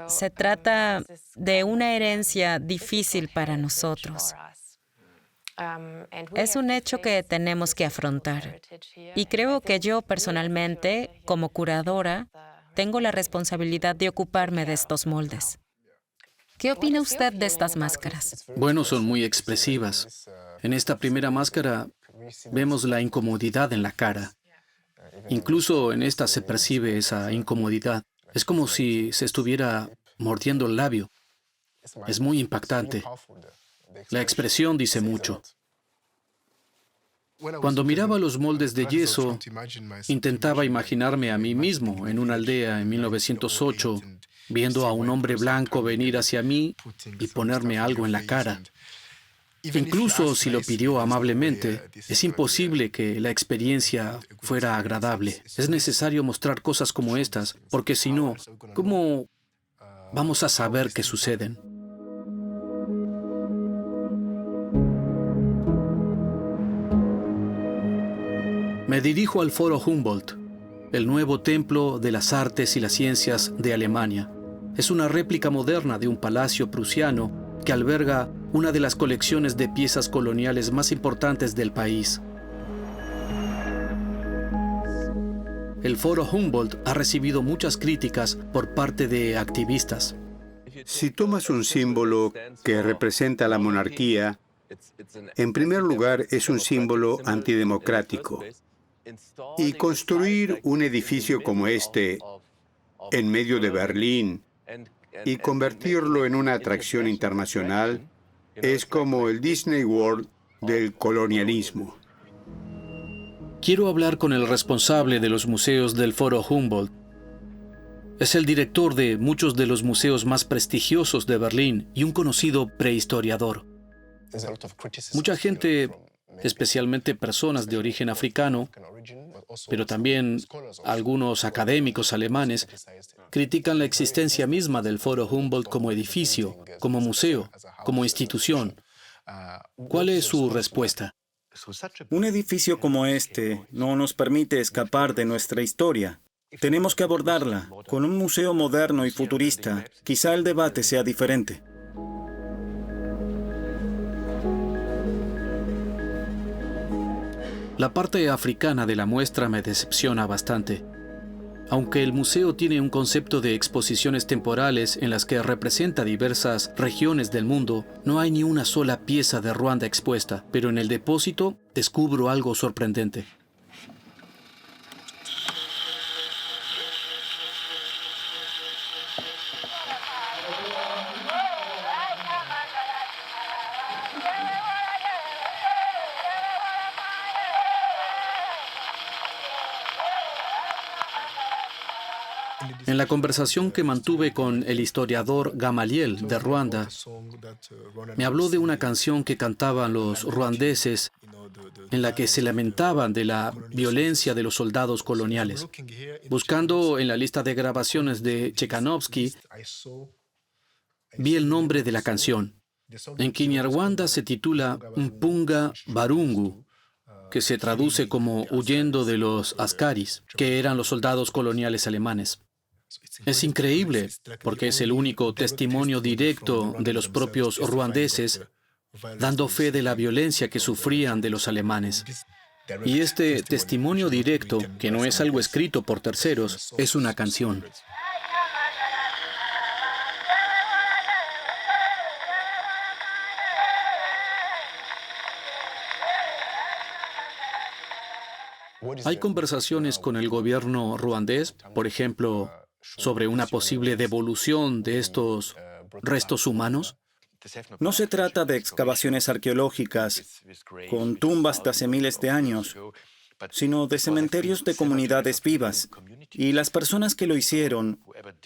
Se trata de una herencia difícil para nosotros. Es un hecho que tenemos que afrontar. Y creo que yo personalmente, como curadora, tengo la responsabilidad de ocuparme de estos moldes. ¿Qué opina usted de estas máscaras? Bueno, son muy expresivas. En esta primera máscara vemos la incomodidad en la cara. Incluso en esta se percibe esa incomodidad. Es como si se estuviera mordiendo el labio. Es muy impactante. La expresión dice mucho. Cuando miraba los moldes de yeso, intentaba imaginarme a mí mismo en una aldea en 1908, viendo a un hombre blanco venir hacia mí y ponerme algo en la cara. Incluso si lo pidió amablemente, es imposible que la experiencia fuera agradable. Es necesario mostrar cosas como estas, porque si no, ¿cómo vamos a saber qué suceden? Me dirijo al Foro Humboldt, el nuevo templo de las artes y las ciencias de Alemania. Es una réplica moderna de un palacio prusiano que alberga una de las colecciones de piezas coloniales más importantes del país. El Foro Humboldt ha recibido muchas críticas por parte de activistas. Si tomas un símbolo que representa la monarquía, en primer lugar es un símbolo antidemocrático. Y construir un edificio como este en medio de Berlín y convertirlo en una atracción internacional es como el Disney World del colonialismo. Quiero hablar con el responsable de los museos del Foro Humboldt. Es el director de muchos de los museos más prestigiosos de Berlín y un conocido prehistoriador. Mucha gente, especialmente personas de origen africano, pero también algunos académicos alemanes, critican la existencia misma del Foro Humboldt como edificio, como museo, como institución. ¿Cuál es su respuesta? Un edificio como este no nos permite escapar de nuestra historia. Tenemos que abordarla. Con un museo moderno y futurista, quizá el debate sea diferente. La parte africana de la muestra me decepciona bastante. Aunque el museo tiene un concepto de exposiciones temporales en las que representa diversas regiones del mundo, no hay ni una sola pieza de Ruanda expuesta, pero en el depósito descubro algo sorprendente. En la conversación que mantuve con el historiador Gamaliel de Ruanda, me habló de una canción que cantaban los ruandeses en la que se lamentaban de la violencia de los soldados coloniales. Buscando en la lista de grabaciones de Chekanovsky, vi el nombre de la canción. En Kinyarwanda se titula Mpunga Barungu, que se traduce como huyendo de los askaris, que eran los soldados coloniales alemanes. Es increíble, porque es el único testimonio directo de los propios ruandeses, dando fe de la violencia que sufrían de los alemanes. Y este testimonio directo, que no es algo escrito por terceros, es una canción. Hay conversaciones con el gobierno ruandés, por ejemplo, sobre una posible devolución de estos restos humanos. No se trata de excavaciones arqueológicas con tumbas de hace miles de años, sino de cementerios de comunidades vivas. Y las personas que lo hicieron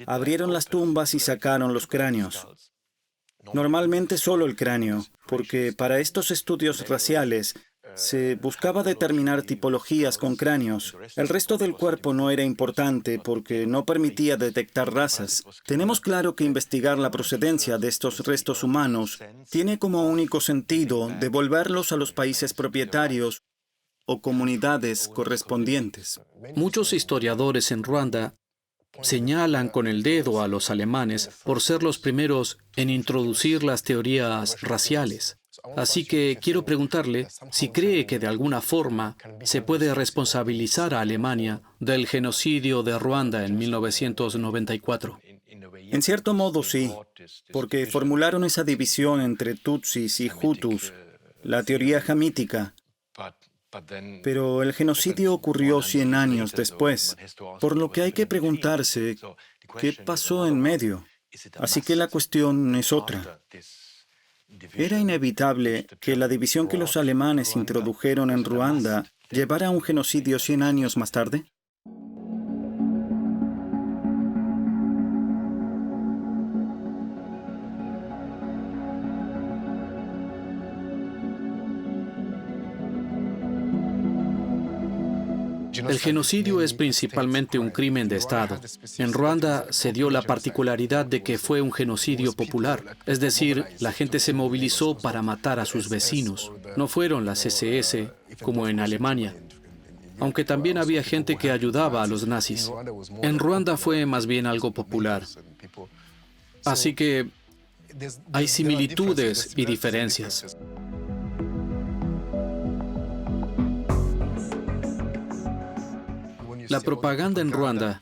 abrieron las tumbas y sacaron los cráneos. Normalmente solo el cráneo, porque para estos estudios raciales se buscaba determinar tipologías con cráneos. El resto del cuerpo no era importante porque no permitía detectar razas. Tenemos claro que investigar la procedencia de estos restos humanos tiene como único sentido devolverlos a los países propietarios o comunidades correspondientes. Muchos historiadores en Ruanda señalan con el dedo a los alemanes por ser los primeros en introducir las teorías raciales. Así que quiero preguntarle si cree que de alguna forma se puede responsabilizar a Alemania del genocidio de Ruanda en 1994. En cierto modo sí, porque formularon esa división entre Tutsis y Hutus, la teoría jamítica. Pero el genocidio ocurrió 100 años después, por lo que hay que preguntarse qué pasó en medio. Así que la cuestión es otra. ¿Era inevitable que la división que los alemanes introdujeron en Ruanda llevara a un genocidio 100 años más tarde? El genocidio es principalmente un crimen de Estado. En Ruanda se dio la particularidad de que fue un genocidio popular, es decir, la gente se movilizó para matar a sus vecinos. No fueron las SS, como en Alemania, aunque también había gente que ayudaba a los nazis. En Ruanda fue más bien algo popular. Así que hay similitudes y diferencias. La propaganda en Ruanda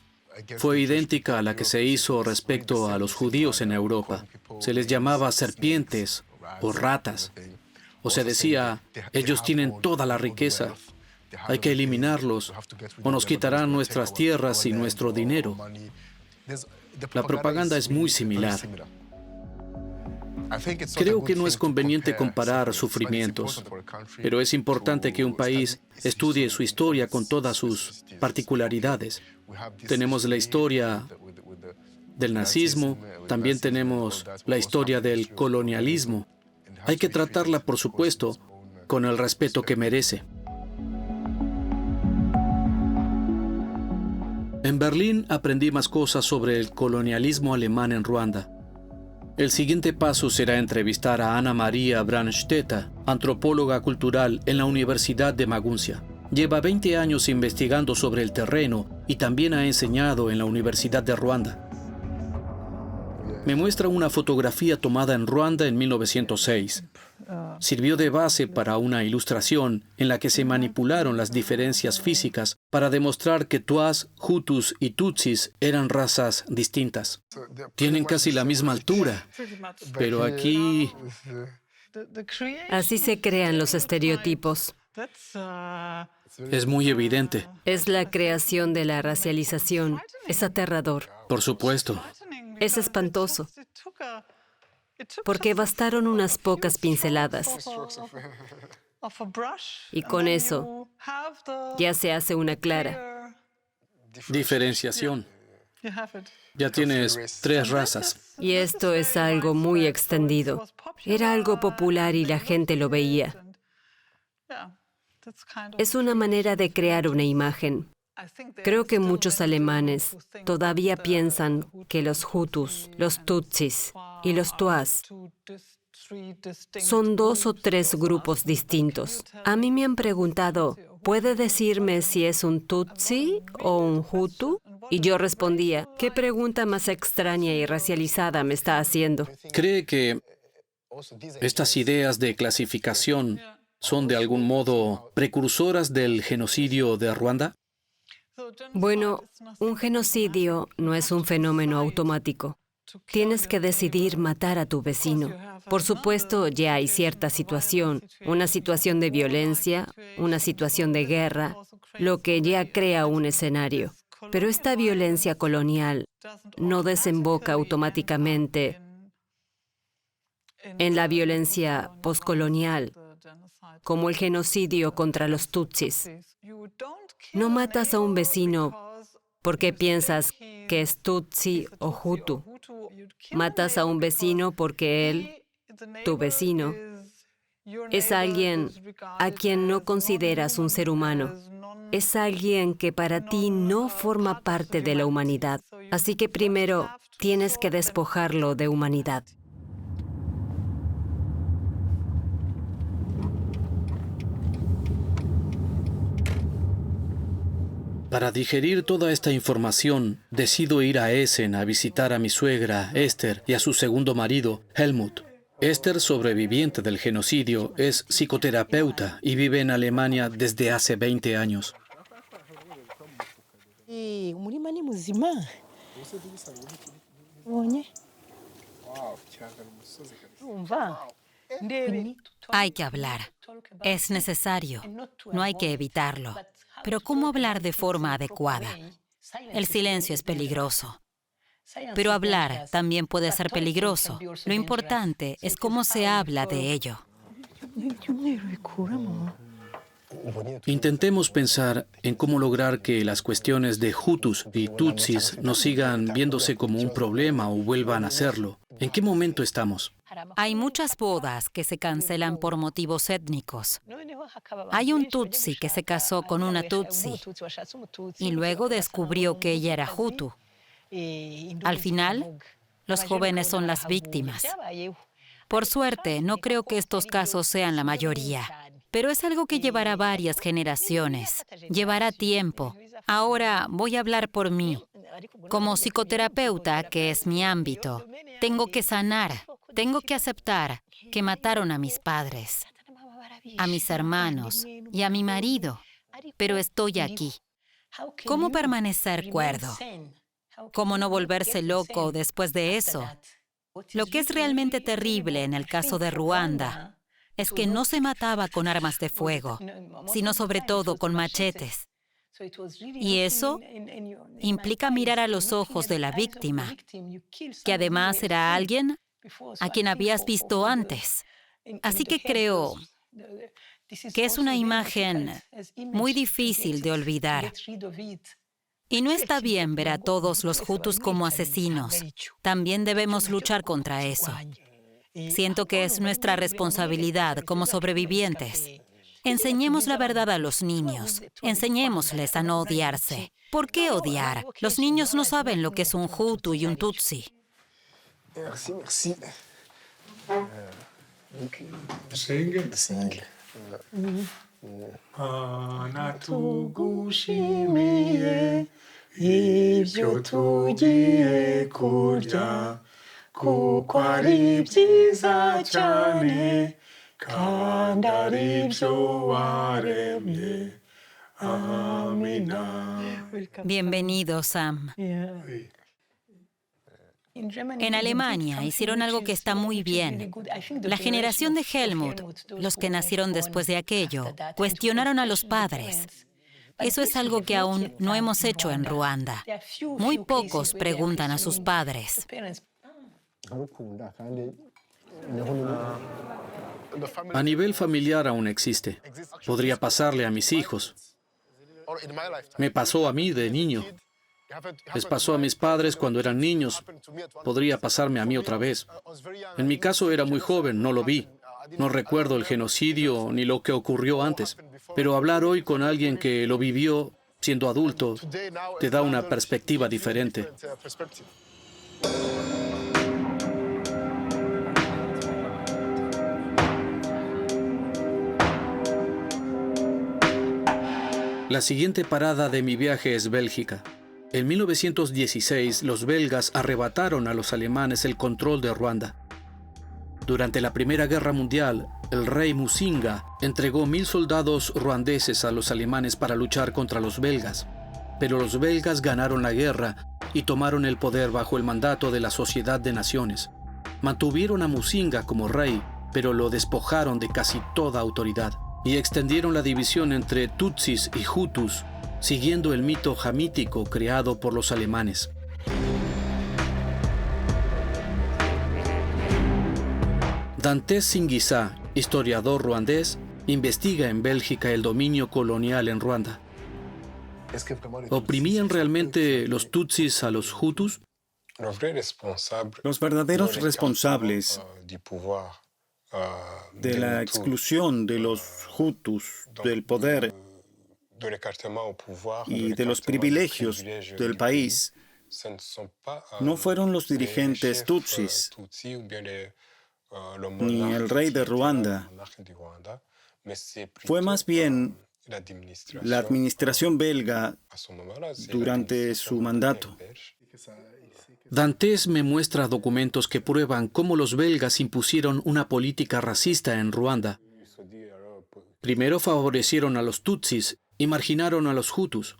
fue idéntica a la que se hizo respecto a los judíos en Europa. Se les llamaba serpientes o ratas. O se decía, ellos tienen toda la riqueza, hay que eliminarlos o nos quitarán nuestras tierras y nuestro dinero. La propaganda es muy similar. Creo que no es conveniente comparar sufrimientos, pero es importante que un país estudie su historia con todas sus particularidades. Tenemos la historia del nazismo, también tenemos la historia del colonialismo. Hay que tratarla, por supuesto, con el respeto que merece. En Berlín aprendí más cosas sobre el colonialismo alemán en Ruanda. El siguiente paso será entrevistar a Ana María Brandstätter, antropóloga cultural en la Universidad de Maguncia. Lleva 20 años investigando sobre el terreno y también ha enseñado en la Universidad de Ruanda. Me muestra una fotografía tomada en Ruanda en 1906. Sirvió de base para una ilustración en la que se manipularon las diferencias físicas para demostrar que Tuas, Hutus y Tutsis eran razas distintas. Tienen casi la misma altura, pero aquí... Así se crean los estereotipos. Es muy evidente. Es la creación de la racialización. Es aterrador. Por supuesto. Es espantoso. Porque bastaron unas pocas pinceladas. Y con eso ya se hace una clara Diferenciación. Ya tienes 3 razas. Y esto es algo muy extendido. Era algo popular y la gente lo veía. Es una manera de crear una imagen. Creo que muchos alemanes todavía piensan que los Hutus, los Tutsis y los Tuas son 2 o 3 grupos distintos. A mí me han preguntado, ¿puede decirme si es un Tutsi o un Hutu? Y yo respondía, ¿qué pregunta más extraña y racializada me está haciendo? ¿Cree que estas ideas de clasificación son de algún modo precursoras del genocidio de Ruanda? Bueno, un genocidio no es un fenómeno automático. Tienes que decidir matar a tu vecino. Por supuesto, ya hay cierta situación, una situación de violencia, una situación de guerra, lo que ya crea un escenario. Pero esta violencia colonial no desemboca automáticamente en la violencia postcolonial, como el genocidio contra los Tutsis. No matas a un vecino porque piensas que es Tutsi o Hutu. Matas a un vecino porque él, tu vecino, es alguien a quien no consideras un ser humano. Es alguien que para ti no forma parte de la humanidad. Así que primero tienes que despojarlo de humanidad. Para digerir toda esta información, decido ir a Essen a visitar a mi suegra, Esther, y a su segundo marido, Helmut. Esther, sobreviviente del genocidio, es psicoterapeuta y vive en Alemania desde hace 20 años. Hay que hablar. Es necesario. No hay que evitarlo. Pero ¿cómo hablar de forma adecuada? El silencio es peligroso. Pero hablar también puede ser peligroso. Lo importante es cómo se habla de ello. Intentemos pensar en cómo lograr que las cuestiones de Hutus y Tutsis no sigan viéndose como un problema o vuelvan a serlo. ¿En qué momento estamos? Hay muchas bodas que se cancelan por motivos étnicos. Hay un Tutsi que se casó con una Tutsi y luego descubrió que ella era Hutu. Al final, los jóvenes son las víctimas. Por suerte, no creo que estos casos sean la mayoría, pero es algo que llevará varias generaciones. Llevará tiempo. Ahora voy a hablar por mí. Como psicoterapeuta, que es mi ámbito, tengo que sanar. Tengo que aceptar que mataron a mis padres, a mis hermanos y a mi marido, pero estoy aquí. ¿Cómo permanecer cuerdo? ¿Cómo no volverse loco después de eso? Lo que es realmente terrible en el caso de Ruanda es que no se mataba con armas de fuego, sino sobre todo con machetes. Y eso implica mirar a los ojos de la víctima, que además era alguien a quien habías visto antes. Así que creo que es una imagen muy difícil de olvidar. Y no está bien ver a todos los Hutus como asesinos. También debemos luchar contra eso. Siento que es nuestra responsabilidad como sobrevivientes. Enseñemos la verdad a los niños. Enseñémosles a no odiarse. ¿Por qué odiar? Los niños no saben lo que es un Hutu y un Tutsi. Merci. Anatugushimiye ibyo tugiye kurya kuko ari byiza cyane kandi ari byo waremye. Amina. Bienvenido, Sam. En Alemania hicieron algo que está muy bien. La generación de Helmut, los que nacieron después de aquello, cuestionaron a los padres. Eso es algo que aún no hemos hecho en Ruanda. Muy pocos preguntan a sus padres. A nivel familiar aún existe. Podría pasarle a mis hijos. Me pasó a mí de niño. Les pasó a mis padres cuando eran niños. Podría pasarme a mí otra vez. En mi caso era muy joven, no lo vi. No recuerdo el genocidio ni lo que ocurrió antes. Pero hablar hoy con alguien que lo vivió siendo adulto te da una perspectiva diferente. La siguiente parada de mi viaje es Bélgica. En 1916, los belgas arrebataron a los alemanes el control de Ruanda. Durante la Primera Guerra Mundial, el rey Musinga entregó 1000 soldados ruandeses a los alemanes para luchar contra los belgas. Pero los belgas ganaron la guerra y tomaron el poder bajo el mandato de la Sociedad de Naciones. Mantuvieron a Musinga como rey, pero lo despojaron de casi toda autoridad y extendieron la división entre Tutsis y Hutus, siguiendo el mito jamítico creado por los alemanes. Dantes Singhisa, historiador ruandés, investiga en Bélgica el dominio colonial en Ruanda. ¿Oprimían realmente los Tutsis a los Hutus? Los verdaderos responsables de la exclusión de los Hutus del poder y de los privilegios del país no fueron los dirigentes Tutsis ni el rey de Ruanda. Fue más bien la administración belga durante su mandato. Dantes me muestra documentos que prueban cómo los belgas impusieron una política racista en Ruanda. Primero favorecieron a los Tutsis y marginaron a los Hutus.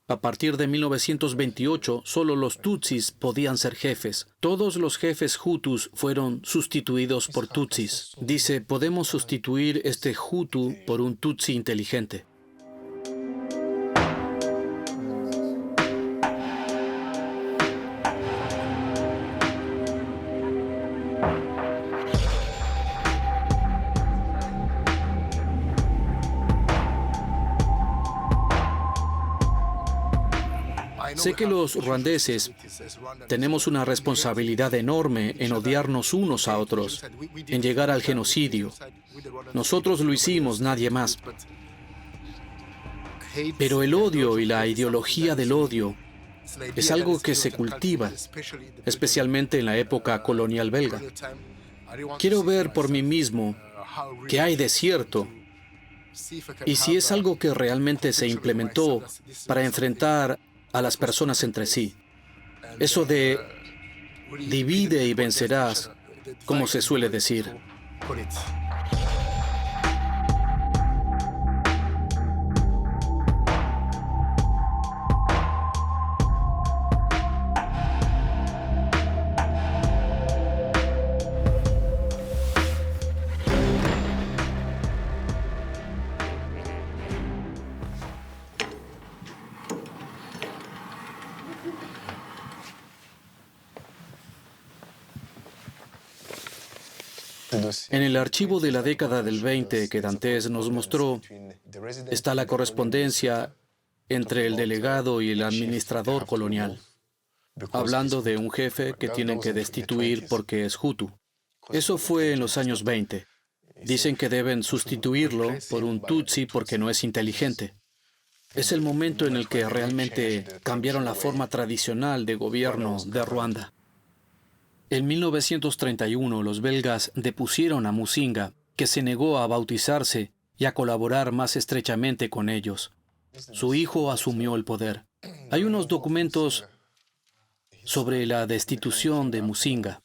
A partir de 1928, solo los Tutsis podían ser jefes. Todos los jefes Hutus fueron sustituidos por Tutsis. Dice, podemos sustituir este Hutu por un Tutsi inteligente. Sé que los ruandeses tenemos una responsabilidad enorme en odiarnos unos a otros, en llegar al genocidio. Nosotros lo hicimos, nadie más. Pero el odio y la ideología del odio es algo que se cultiva, especialmente en la época colonial belga. Quiero ver por mí mismo qué hay de cierto y si es algo que realmente se implementó para enfrentar a las personas entre sí. Eso de divide y vencerás, como se suele decir. En el archivo de la década del 20 que Dantes nos mostró, está la correspondencia entre el delegado y el administrador colonial, hablando de un jefe que tienen que destituir porque es Hutu. Eso fue en los años 20. Dicen que deben sustituirlo por un Tutsi porque no es inteligente. Es el momento en el que realmente cambiaron la forma tradicional de gobierno de Ruanda. En 1931, los belgas depusieron a Musinga, que se negó a bautizarse y a colaborar más estrechamente con ellos. Su hijo asumió el poder. Hay unos documentos sobre la destitución de Musinga.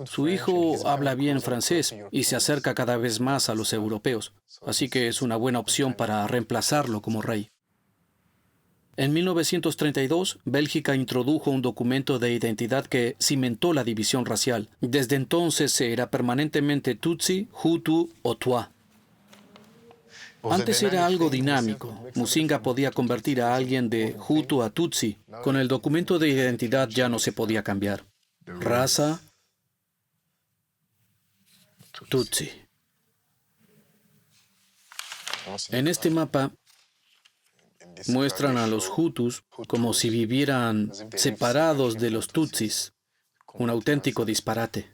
Su hijo habla bien francés y se acerca cada vez más a los europeos, así que es una buena opción para reemplazarlo como rey. En 1932, Bélgica introdujo un documento de identidad que cimentó la división racial. Desde entonces se era permanentemente Tutsi, Hutu o Twa. Antes era algo dinámico. Musinga podía convertir a alguien de Hutu a Tutsi. Con el documento de identidad ya no se podía cambiar. Raza, Tutsi. En este mapa muestran a los Hutus como si vivieran separados de los Tutsis. Un auténtico disparate.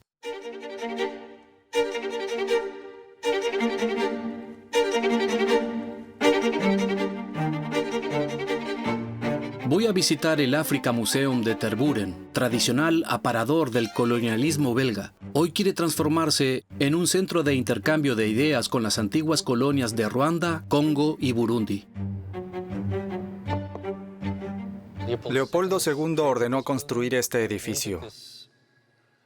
Voy a visitar el Africa Museum de Tervuren, tradicional aparador del colonialismo belga. Hoy quiere transformarse en un centro de intercambio de ideas con las antiguas colonias de Ruanda, Congo y Burundi. Leopoldo II ordenó construir este edificio.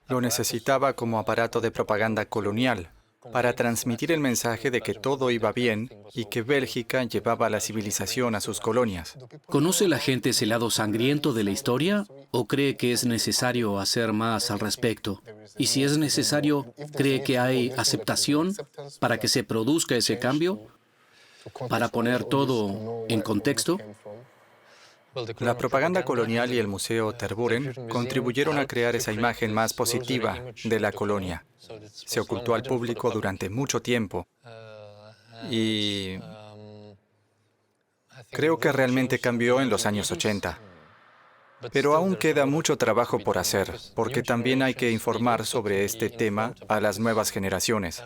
Lo necesitaba como aparato de propaganda colonial, para transmitir el mensaje de que todo iba bien y que Bélgica llevaba la civilización a sus colonias. ¿Conoce la gente ese lado sangriento de la historia o cree que es necesario hacer más al respecto? Y si es necesario, ¿cree que hay aceptación para que se produzca ese cambio? ¿Para poner todo en contexto? La propaganda colonial y el Museo Tervuren contribuyeron a crear esa imagen más positiva de la colonia. Se ocultó al público durante mucho tiempo y creo que realmente cambió en los años 80. Pero aún queda mucho trabajo por hacer, porque también hay que informar sobre este tema a las nuevas generaciones.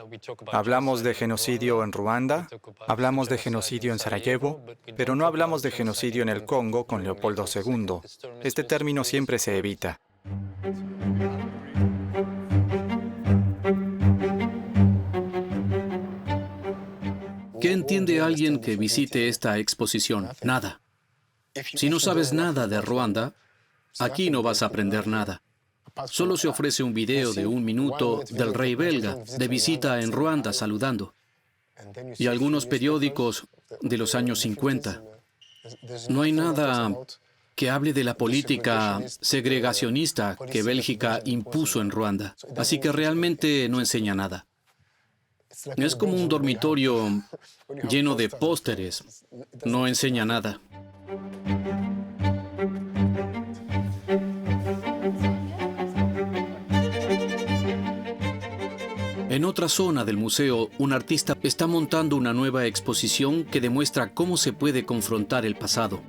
Hablamos de genocidio en Ruanda, hablamos de genocidio en Sarajevo, pero no hablamos de genocidio en el Congo con Leopoldo II. Este término siempre se evita. ¿Qué entiende alguien que visite esta exposición? Nada. Si no sabes nada de Ruanda, aquí no vas a aprender nada. Solo se ofrece un video de 1 minuto del rey belga de visita en Ruanda saludando. Y algunos periódicos de los años 50. No hay nada que hable de la política segregacionista que Bélgica impuso en Ruanda. Así que realmente no enseña nada. Es como un dormitorio lleno de pósteres. No enseña nada. En otra zona del museo, un artista está montando una nueva exposición que demuestra cómo se puede confrontar el pasado.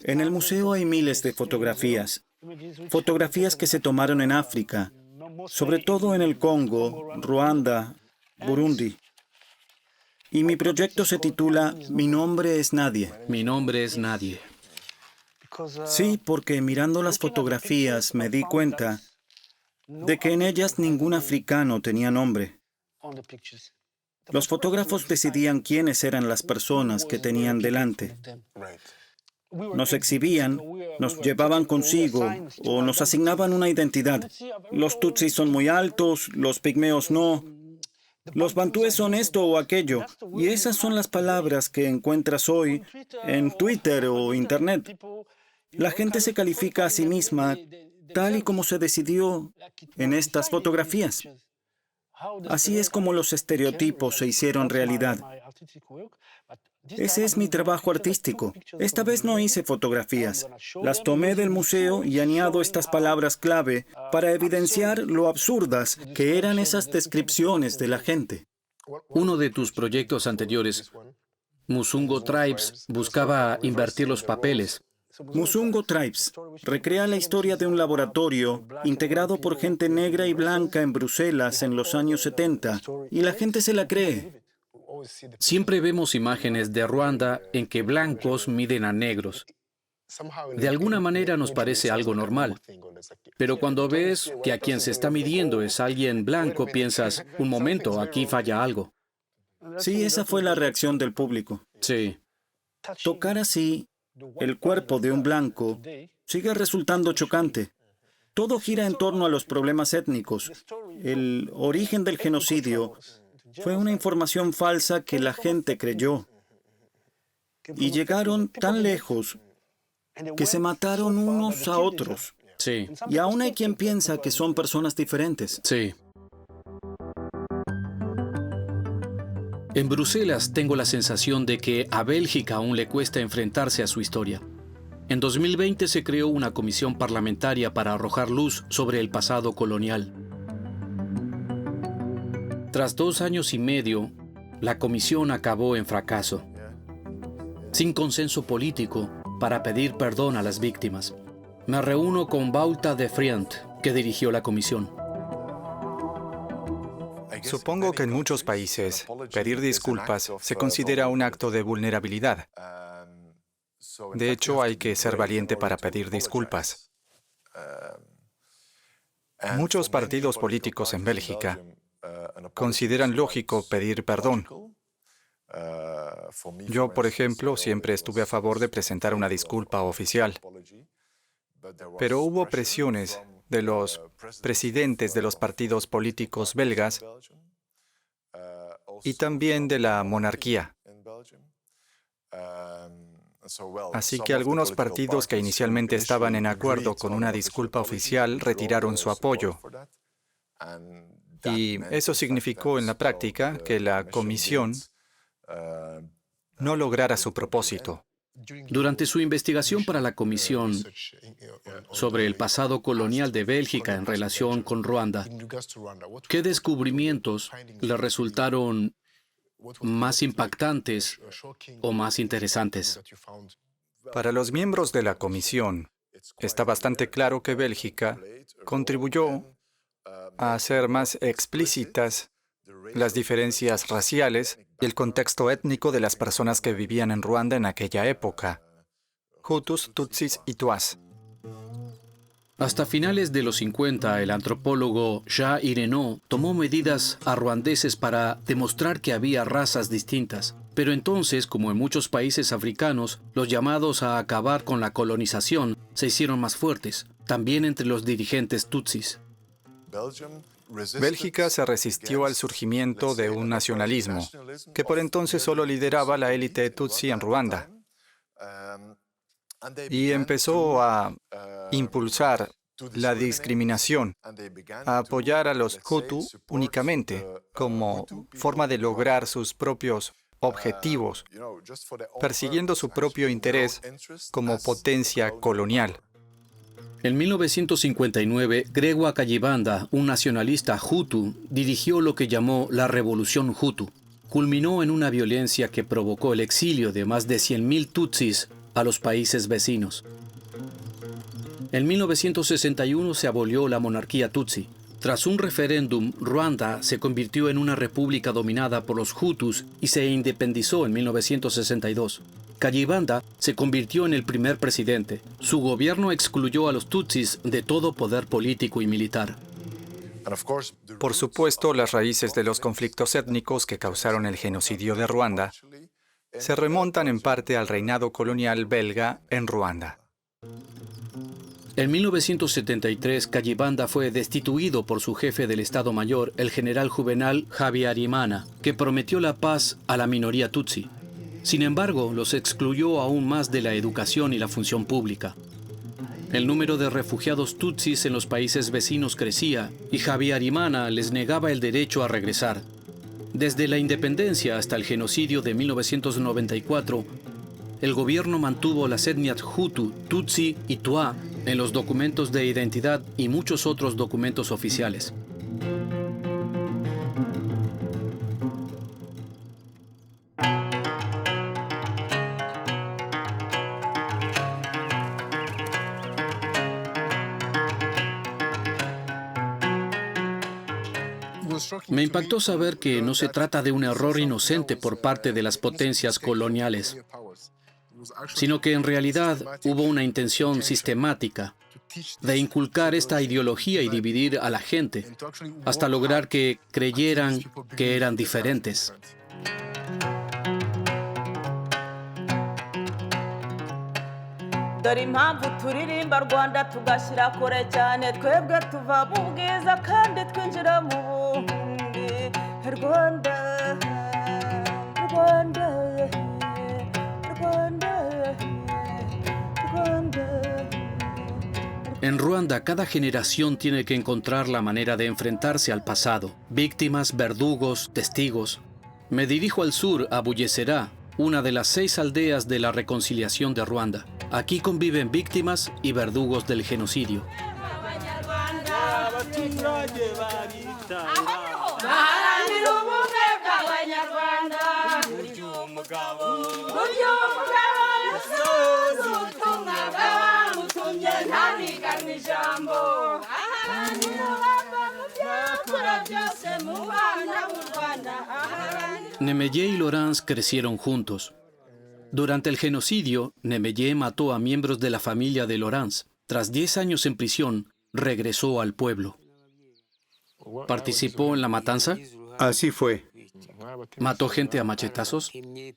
En el museo hay miles de fotografías. Fotografías que se tomaron en África, sobre todo en el Congo, Ruanda, Burundi. Y mi proyecto se titula Mi nombre es nadie. Mi nombre es nadie. Sí, porque mirando las fotografías me di cuenta de que en ellas ningún africano tenía nombre. Los fotógrafos decidían quiénes eran las personas que tenían delante. Nos exhibían, nos llevaban consigo o nos asignaban una identidad. Los tutsis son muy altos, los pigmeos no. Los bantúes son esto o aquello. Y esas son las palabras que encuentras hoy en Twitter o Internet. La gente se califica a sí misma tal y como se decidió en estas fotografías. Así es como los estereotipos se hicieron realidad. Ese es mi trabajo artístico. Esta vez no hice fotografías. Las tomé del museo y añado estas palabras clave para evidenciar lo absurdas que eran esas descripciones de la gente. Uno de tus proyectos anteriores, Musungo Tribes, buscaba invertir los papeles. Musungo Tribes recrea la historia de un laboratorio integrado por gente negra y blanca en Bruselas en los años 70, y la gente se la cree. Siempre vemos imágenes de Ruanda en que blancos miden a negros. De alguna manera nos parece algo normal. Pero cuando ves que a quien se está midiendo es alguien blanco, piensas, un momento, aquí falla algo. Sí, esa fue la reacción del público. Sí. Tocar así el cuerpo de un blanco sigue resultando chocante. Todo gira en torno a los problemas étnicos. El origen del genocidio fue una información falsa que la gente creyó. Y llegaron tan lejos que se mataron unos a otros. Sí, Y aún hay quien piensa que son personas diferentes. sí. En Bruselas tengo la sensación de que a Bélgica aún le cuesta enfrentarse a su historia. En 2020 se creó una comisión parlamentaria para arrojar luz sobre el pasado colonial. Tras 2 años y medio, la comisión acabó en fracaso, sin consenso político para pedir perdón a las víctimas. Me reúno con Bauta de Friant, que dirigió la comisión. Supongo que en muchos países pedir disculpas se considera un acto de vulnerabilidad. De hecho, hay que ser valiente para pedir disculpas. Muchos partidos políticos en Bélgica consideran lógico pedir perdón. Yo, por ejemplo, siempre estuve a favor de presentar una disculpa oficial. Pero hubo presiones de los presidentes de los partidos políticos belgas y también de la monarquía. Así que algunos partidos que inicialmente estaban en acuerdo con una disculpa oficial retiraron su apoyo. Y eso significó en la práctica que la comisión no lograra su propósito. Durante su investigación para la comisión sobre el pasado colonial de Bélgica en relación con Ruanda, ¿qué descubrimientos le resultaron más impactantes o más interesantes? Para los miembros de la comisión, está bastante claro que Bélgica contribuyó a hacer más explícitas las diferencias raciales y el contexto étnico de las personas que vivían en Ruanda en aquella época: Hutus, Tutsis y Tuas. Hasta finales de los 50, el antropólogo Jean Irenaud tomó medidas a ruandeses para demostrar que había razas distintas. Pero entonces, como en muchos países africanos, los llamados a acabar con la colonización se hicieron más fuertes, también entre los dirigentes tutsis. Bélgica se resistió al surgimiento de un nacionalismo que por entonces solo lideraba la élite tutsi en Ruanda, y empezó a impulsar la discriminación, a apoyar a los Hutu únicamente como forma de lograr sus propios objetivos, persiguiendo su propio interés como potencia colonial. En 1959, Grégoire Kayibanda, un nacionalista Hutu, dirigió lo que llamó la Revolución Hutu. Culminó en una violencia que provocó el exilio de más de 100.000 tutsis a los países vecinos. En 1961 se abolió la monarquía tutsi. Tras un referéndum, Ruanda se convirtió en una república dominada por los Hutus y se independizó en 1962. Kayibanda se convirtió en el primer presidente. Su gobierno excluyó a los tutsis de todo poder político y militar. Por supuesto, las raíces de los conflictos étnicos que causaron el genocidio de Ruanda se remontan en parte al reinado colonial belga en Ruanda. En 1973, Kayibanda fue destituido por su jefe del Estado Mayor, el general Juvenal Habyarimana, que prometió la paz a la minoría tutsi. Sin embargo, los excluyó aún más de la educación y la función pública. El número de refugiados tutsis en los países vecinos crecía y Habyarimana les negaba el derecho a regresar. Desde la independencia hasta el genocidio de 1994, el gobierno mantuvo las etnias Hutu, Tutsi y Twa en los documentos de identidad y muchos otros documentos oficiales. Me impactó saber que no se trata de un error inocente por parte de las potencias coloniales, sino que en realidad hubo una intención sistemática de inculcar esta ideología y dividir a la gente hasta lograr que creyeran que eran diferentes. dore impamvu turirimba Rwanda tugashyira kure cyane twebwe tuva mu bwiza kandi twinjira mu bundi Rwanda Rwanda Rwanda Rwanda. En Ruanda, cada generación tiene que encontrar la manera de enfrentarse al pasado. Víctimas, verdugos, testigos. Me dirijo al sur, a Buyeserá, una de las 6 aldeas de la reconciliación de Ruanda. Aquí conviven víctimas y verdugos del genocidio. Nemeye y Laurence crecieron juntos. Durante el genocidio, Nemeye mató a miembros de la familia de Laurence. Tras 10 años en prisión, regresó al pueblo. ¿Participó en la matanza? Así fue. ¿Mató gente a machetazos?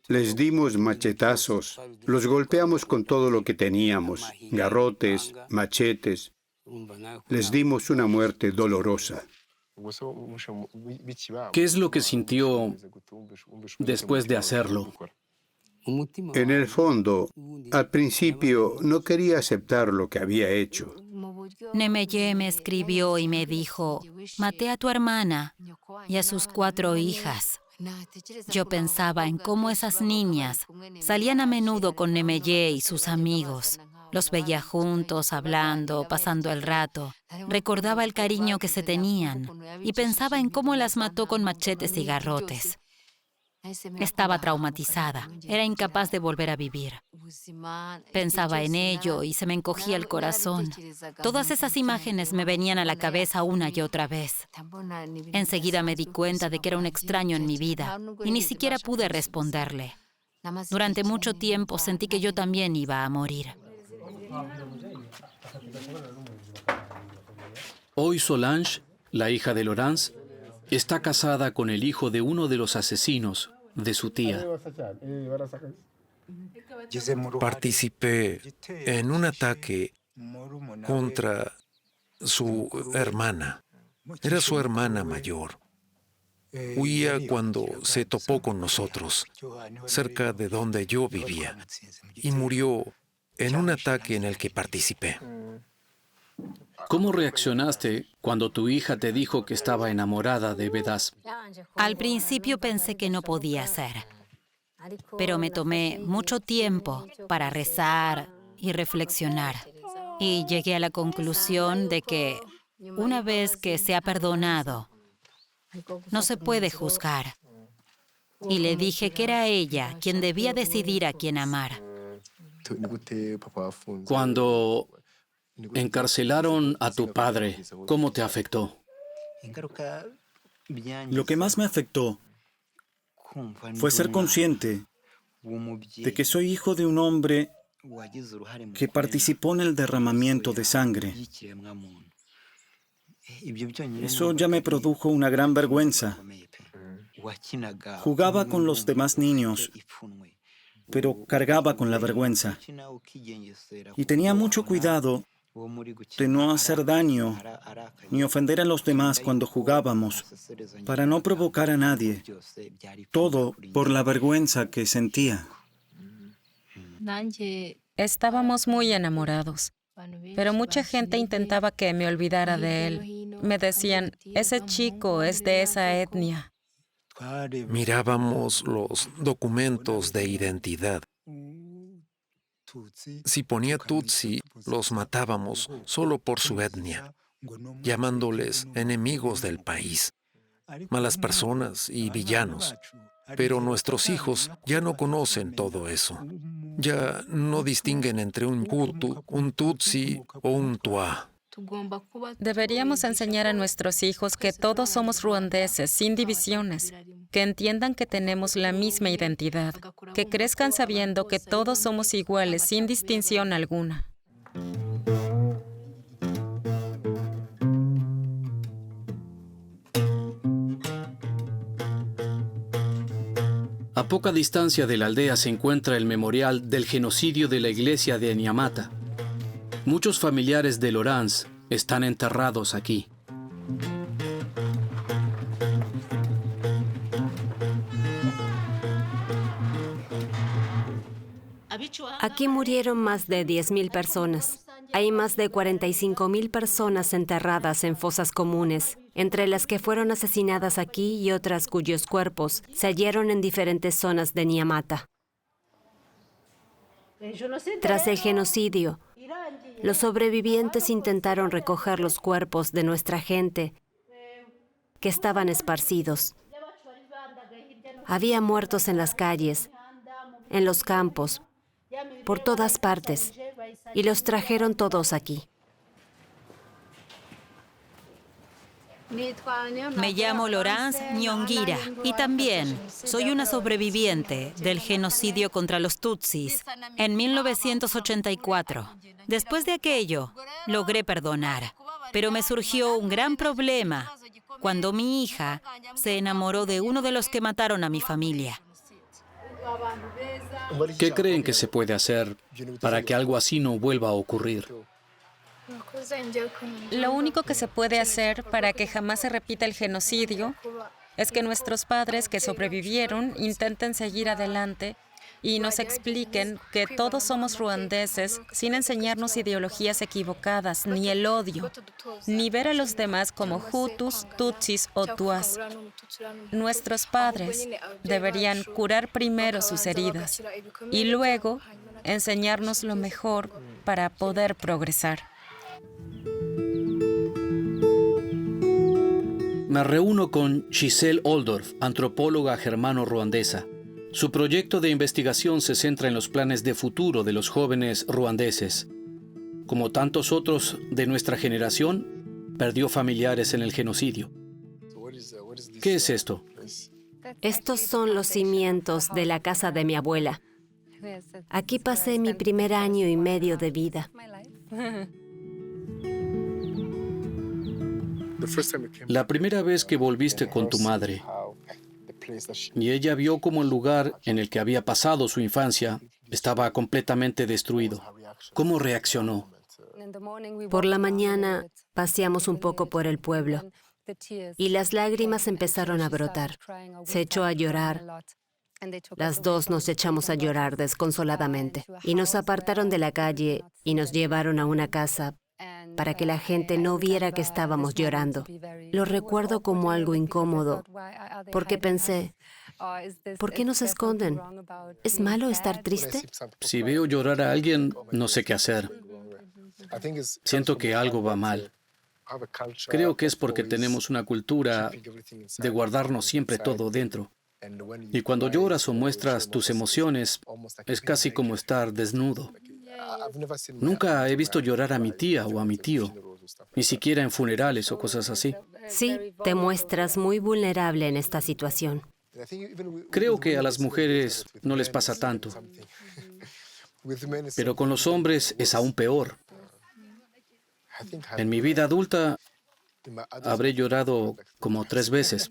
Les dimos machetazos. Los golpeamos con todo lo que teníamos. Garrotes, machetes. Les dimos una muerte dolorosa. ¿Qué es lo que sintió después de hacerlo? En el fondo, al principio no quería aceptar lo que había hecho. Nemeye me escribió y me dijo, maté a tu hermana y a sus 4 hijas. Yo pensaba en cómo esas niñas salían a menudo con Nemeye y sus amigos. Los veía juntos, hablando, pasando el rato. Recordaba el cariño que se tenían y pensaba en cómo las mató con machetes y garrotes. Estaba traumatizada, era incapaz de volver a vivir. Pensaba en ello y se me encogía el corazón. Todas esas imágenes me venían a la cabeza una y otra vez. Enseguida me di cuenta de que era un extraño en mi vida y ni siquiera pude responderle. Durante mucho tiempo sentí que yo también iba a morir. Hoy Solange, la hija de Laurence, está casada con el hijo de uno de los asesinos de su tía. Participé en un ataque contra su hermana. Era su hermana mayor. Huía cuando se topó con nosotros, cerca de donde yo vivía, y murió en un ataque en el que participé. ¿Cómo reaccionaste cuando tu hija te dijo que estaba enamorada de Bedas? Al principio pensé que no podía ser, pero me tomé mucho tiempo para rezar y reflexionar. Y llegué a la conclusión de que una vez que se ha perdonado, no se puede juzgar. Y le dije que era ella quien debía decidir a quién amar. Cuando encarcelaron a tu padre, ¿cómo te afectó? Lo que más me afectó fue ser consciente de que soy hijo de un hombre que participó en el derramamiento de sangre. Eso ya me produjo una gran vergüenza. Jugaba con los demás niños, pero cargaba con la vergüenza. Y tenía mucho cuidado de no hacer daño ni ofender a los demás cuando jugábamos, para no provocar a nadie. Todo por la vergüenza que sentía. Estábamos muy enamorados, pero mucha gente intentaba que me olvidara de él. Me decían, ese chico es de esa etnia. Mirábamos los documentos de identidad. Si ponía Tutsi, los matábamos solo por su etnia, llamándoles enemigos del país, malas personas y villanos. Pero nuestros hijos ya no conocen todo eso. Ya no distinguen entre un Hutu, un Tutsi o un Twa. Deberíamos enseñar a nuestros hijos que todos somos ruandeses, sin divisiones, que entiendan que tenemos la misma identidad, que crezcan sabiendo que todos somos iguales, sin distinción alguna. A poca distancia de la aldea se encuentra el memorial del genocidio de la iglesia de Nyamata. Muchos familiares de Lorance están enterrados aquí. Aquí murieron más de 10.000 personas. Hay más de 45.000 personas enterradas en fosas comunes, entre las que fueron asesinadas aquí y otras cuyos cuerpos se hallaron en diferentes zonas de Nyamata. Tras el genocidio, los sobrevivientes intentaron recoger los cuerpos de nuestra gente que estaban esparcidos. Había muertos en las calles, en los campos, por todas partes, y los trajeron todos aquí. Me llamo Lorance Nyongira y también soy una sobreviviente del genocidio contra los Tutsis en 1984. Después de aquello, logré perdonar, pero me surgió un gran problema cuando mi hija se enamoró de uno de los que mataron a mi familia. ¿Qué creen que se puede hacer para que algo así no vuelva a ocurrir? Lo único que se puede hacer para que jamás se repita el genocidio es que nuestros padres que sobrevivieron intenten seguir adelante y nos expliquen que todos somos ruandeses sin enseñarnos ideologías equivocadas, ni el odio, ni ver a los demás como Hutus, Tutsis o Tuas. Nuestros padres deberían curar primero sus heridas y luego enseñarnos lo mejor para poder progresar. Me reúno con Giselle Oldorf, antropóloga germano-ruandesa. Su proyecto de investigación se centra en los planes de futuro de los jóvenes ruandeses. Como tantos otros de nuestra generación, perdió familiares en el genocidio. ¿Qué es esto? Estos son los cimientos de la casa de mi abuela. Aquí pasé mi primer año y medio de vida. La primera vez que volviste con tu madre y ella vio cómo el lugar en el que había pasado su infancia estaba completamente destruido. ¿Cómo reaccionó? Por la mañana paseamos un poco por el pueblo y las lágrimas empezaron a brotar. Se echó a llorar. Las dos nos echamos a llorar desconsoladamente y nos apartaron de la calle y nos llevaron a una casa para que la gente no viera que estábamos llorando. Lo recuerdo como algo incómodo, porque pensé, ¿por qué nos esconden? ¿Es malo estar triste? Si veo llorar a alguien, no sé qué hacer. Siento que algo va mal. Creo que es porque tenemos una cultura de guardarnos siempre todo dentro. Y cuando lloras o muestras tus emociones, es casi como estar desnudo. Nunca he visto llorar a mi tía o a mi tío, ni siquiera en funerales o cosas así. Sí, te muestras muy vulnerable en esta situación. Creo que a las mujeres no les pasa tanto, pero con los hombres es aún peor. En mi vida adulta habré llorado como 3 veces.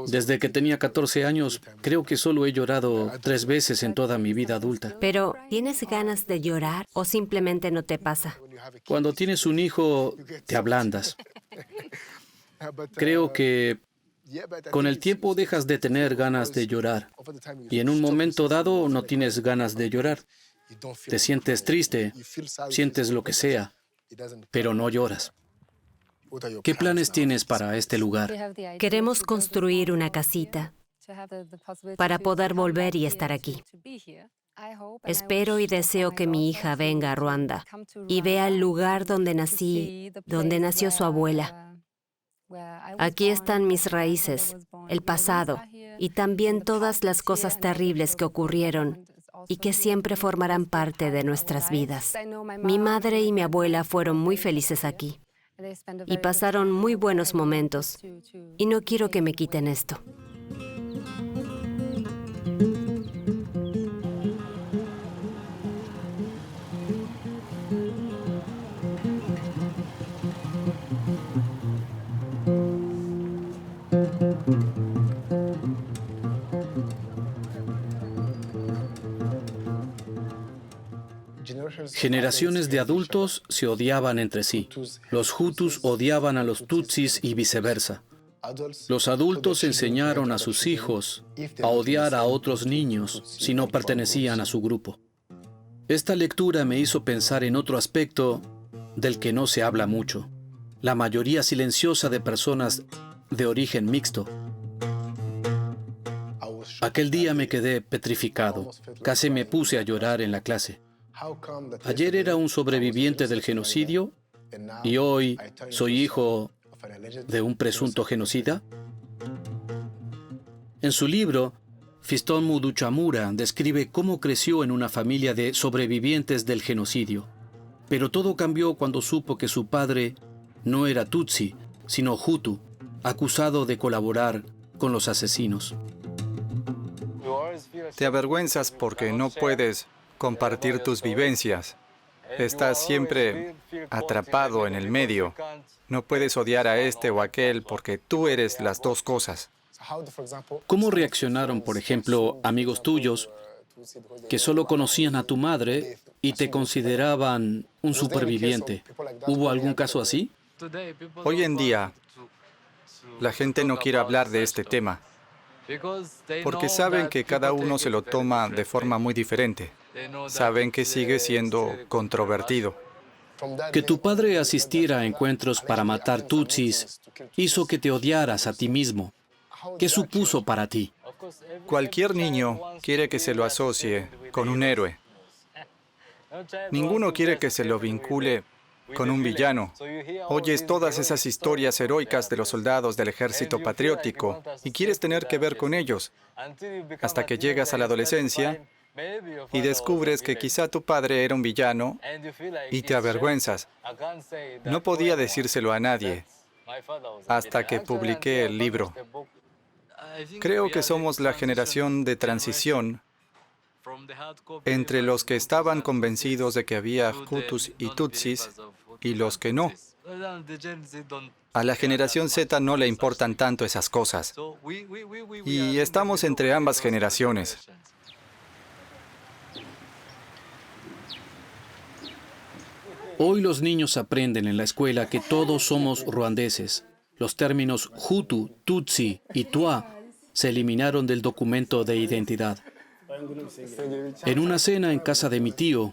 Desde que tenía 14 años, creo que solo he llorado 3 veces en toda mi vida adulta. Pero, ¿tienes ganas de llorar o simplemente no te pasa? Cuando tienes un hijo, te ablandas. Creo que con el tiempo dejas de tener ganas de llorar. Y en un momento dado no tienes ganas de llorar. Te sientes triste, sientes lo que sea, pero no lloras. ¿Qué planes tienes para este lugar? Queremos construir una casita para poder volver y estar aquí. Espero y deseo que mi hija venga a Ruanda y vea el lugar donde nací, donde nació su abuela. Aquí están mis raíces, el pasado y también todas las cosas terribles que ocurrieron y que siempre formarán parte de nuestras vidas. Mi madre y mi abuela fueron muy felices aquí y pasaron muy buenos momentos y no quiero que me quiten esto. Generaciones de adultos se odiaban entre sí. Los Hutus odiaban a los Tutsis y viceversa. Los adultos enseñaron a sus hijos a odiar a otros niños si no pertenecían a su grupo. Esta lectura me hizo pensar en otro aspecto del que no se habla mucho: la mayoría silenciosa de personas de origen mixto. Aquel día me quedé petrificado. Casi me puse a llorar en la clase. Ayer era un sobreviviente del genocidio y hoy soy hijo de un presunto genocida. En su libro, Fiston Muduchamura describe cómo creció en una familia de sobrevivientes del genocidio. Pero todo cambió cuando supo que su padre no era Tutsi, sino Hutu, acusado de colaborar con los asesinos. Te avergüenzas porque no puedes compartir tus vivencias. Estás siempre atrapado en el medio. No puedes odiar a este o aquel porque tú eres las dos cosas. ¿Cómo reaccionaron, por ejemplo, amigos tuyos que solo conocían a tu madre y te consideraban un superviviente? ¿Hubo algún caso así? Hoy en día, la gente no quiere hablar de este tema porque saben que cada uno se lo toma de forma muy diferente. Saben que sigue siendo controvertido. Que tu padre asistiera a encuentros para matar tutsis hizo que te odiaras a ti mismo. ¿Qué supuso para ti? Cualquier niño quiere que se lo asocie con un héroe. Ninguno quiere que se lo vincule con un villano. Oyes todas esas historias heroicas de los soldados del ejército patriótico y quieres tener que ver con ellos, hasta que llegas a la adolescencia y descubres que quizá tu padre era un villano y te avergüenzas. No podía decírselo a nadie hasta que publiqué el libro. Creo que somos la generación de transición entre los que estaban convencidos de que había Hutus y Tutsis y los que no. A la generación Z no le importan tanto esas cosas. Y estamos entre ambas generaciones. Hoy los niños aprenden en la escuela que todos somos ruandeses. Los términos Hutu, Tutsi y Twa se eliminaron del documento de identidad. En una cena en casa de mi tío,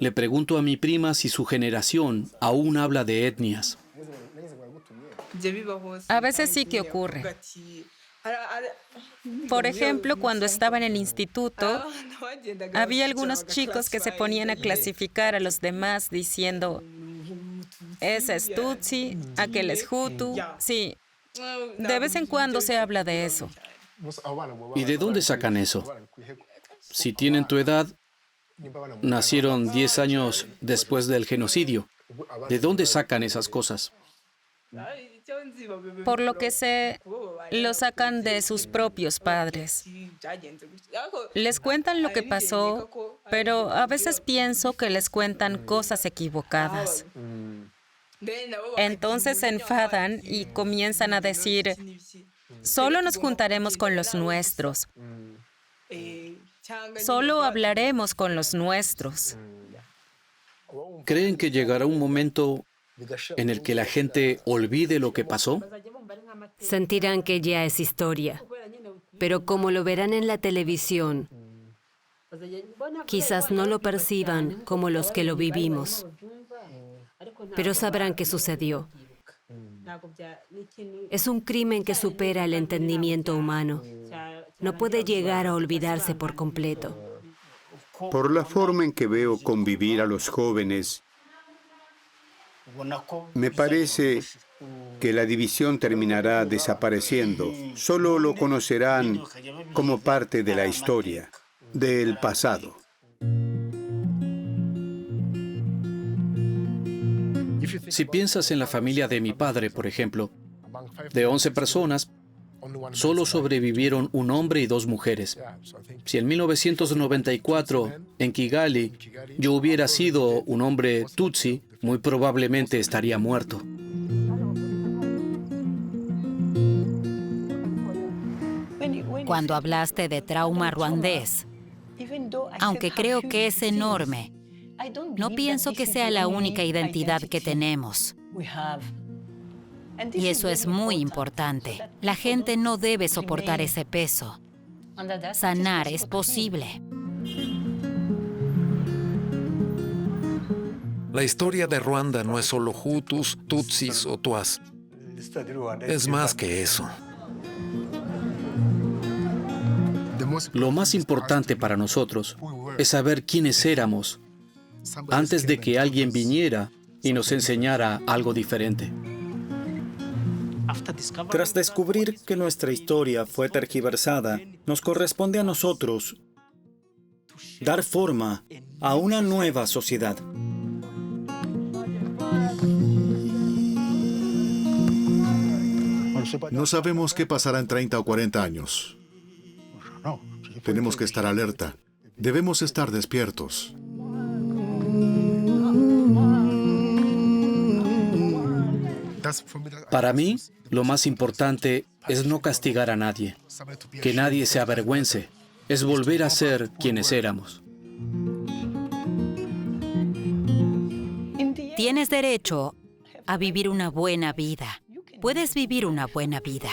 le pregunto a mi prima si su generación aún habla de etnias. A veces sí que ocurre. Por ejemplo, cuando estaba en el instituto, había algunos chicos que se ponían a clasificar a los demás diciendo, ese es Tutsi, aquel es Hutu. Sí, de vez en cuando se habla de eso. ¿Y de dónde sacan eso? Si tienen tu edad, nacieron 10 años después del genocidio. ¿De dónde sacan esas cosas? Por lo que sé, lo sacan de sus propios padres. Les cuentan lo que pasó, pero a veces pienso que les cuentan cosas equivocadas. Entonces se enfadan y comienzan a decir, solo nos juntaremos con los nuestros. Solo hablaremos con los nuestros. ¿Creen que llegará un momento en el que la gente olvide lo que pasó? Sentirán que ya es historia, pero como lo verán en la televisión, quizás no lo perciban como los que lo vivimos, pero sabrán qué sucedió. Es un crimen que supera el entendimiento humano. No puede llegar a olvidarse por completo. Por la forma en que veo convivir a los jóvenes, me parece que la división terminará desapareciendo. Solo lo conocerán como parte de la historia, del pasado. Si piensas en la familia de mi padre, por ejemplo, de 11 personas, solo sobrevivieron un hombre y 2 mujeres. Si en 1994, en Kigali, yo hubiera sido un hombre Tutsi, muy probablemente estaría muerto. Cuando hablaste de trauma ruandés, aunque creo que es enorme, No pienso que sea la única identidad que tenemos. Y eso es muy importante. La gente no debe soportar ese peso. Sanar es posible. La historia de Ruanda no es solo Hutus, Tutsis o Tuas. Es más que eso. Lo más importante para nosotros es saber quiénes éramos antes de que alguien viniera y nos enseñara algo diferente. Tras descubrir que nuestra historia fue tergiversada, nos corresponde a nosotros dar forma a una nueva sociedad. No sabemos qué pasará en 30 o 40 años. Tenemos que estar alerta. Debemos estar despiertos. Para mí, lo más importante es no castigar a nadie, que nadie se avergüence, es volver a ser quienes éramos. Tienes derecho a vivir una buena vida. Puedes vivir una buena vida.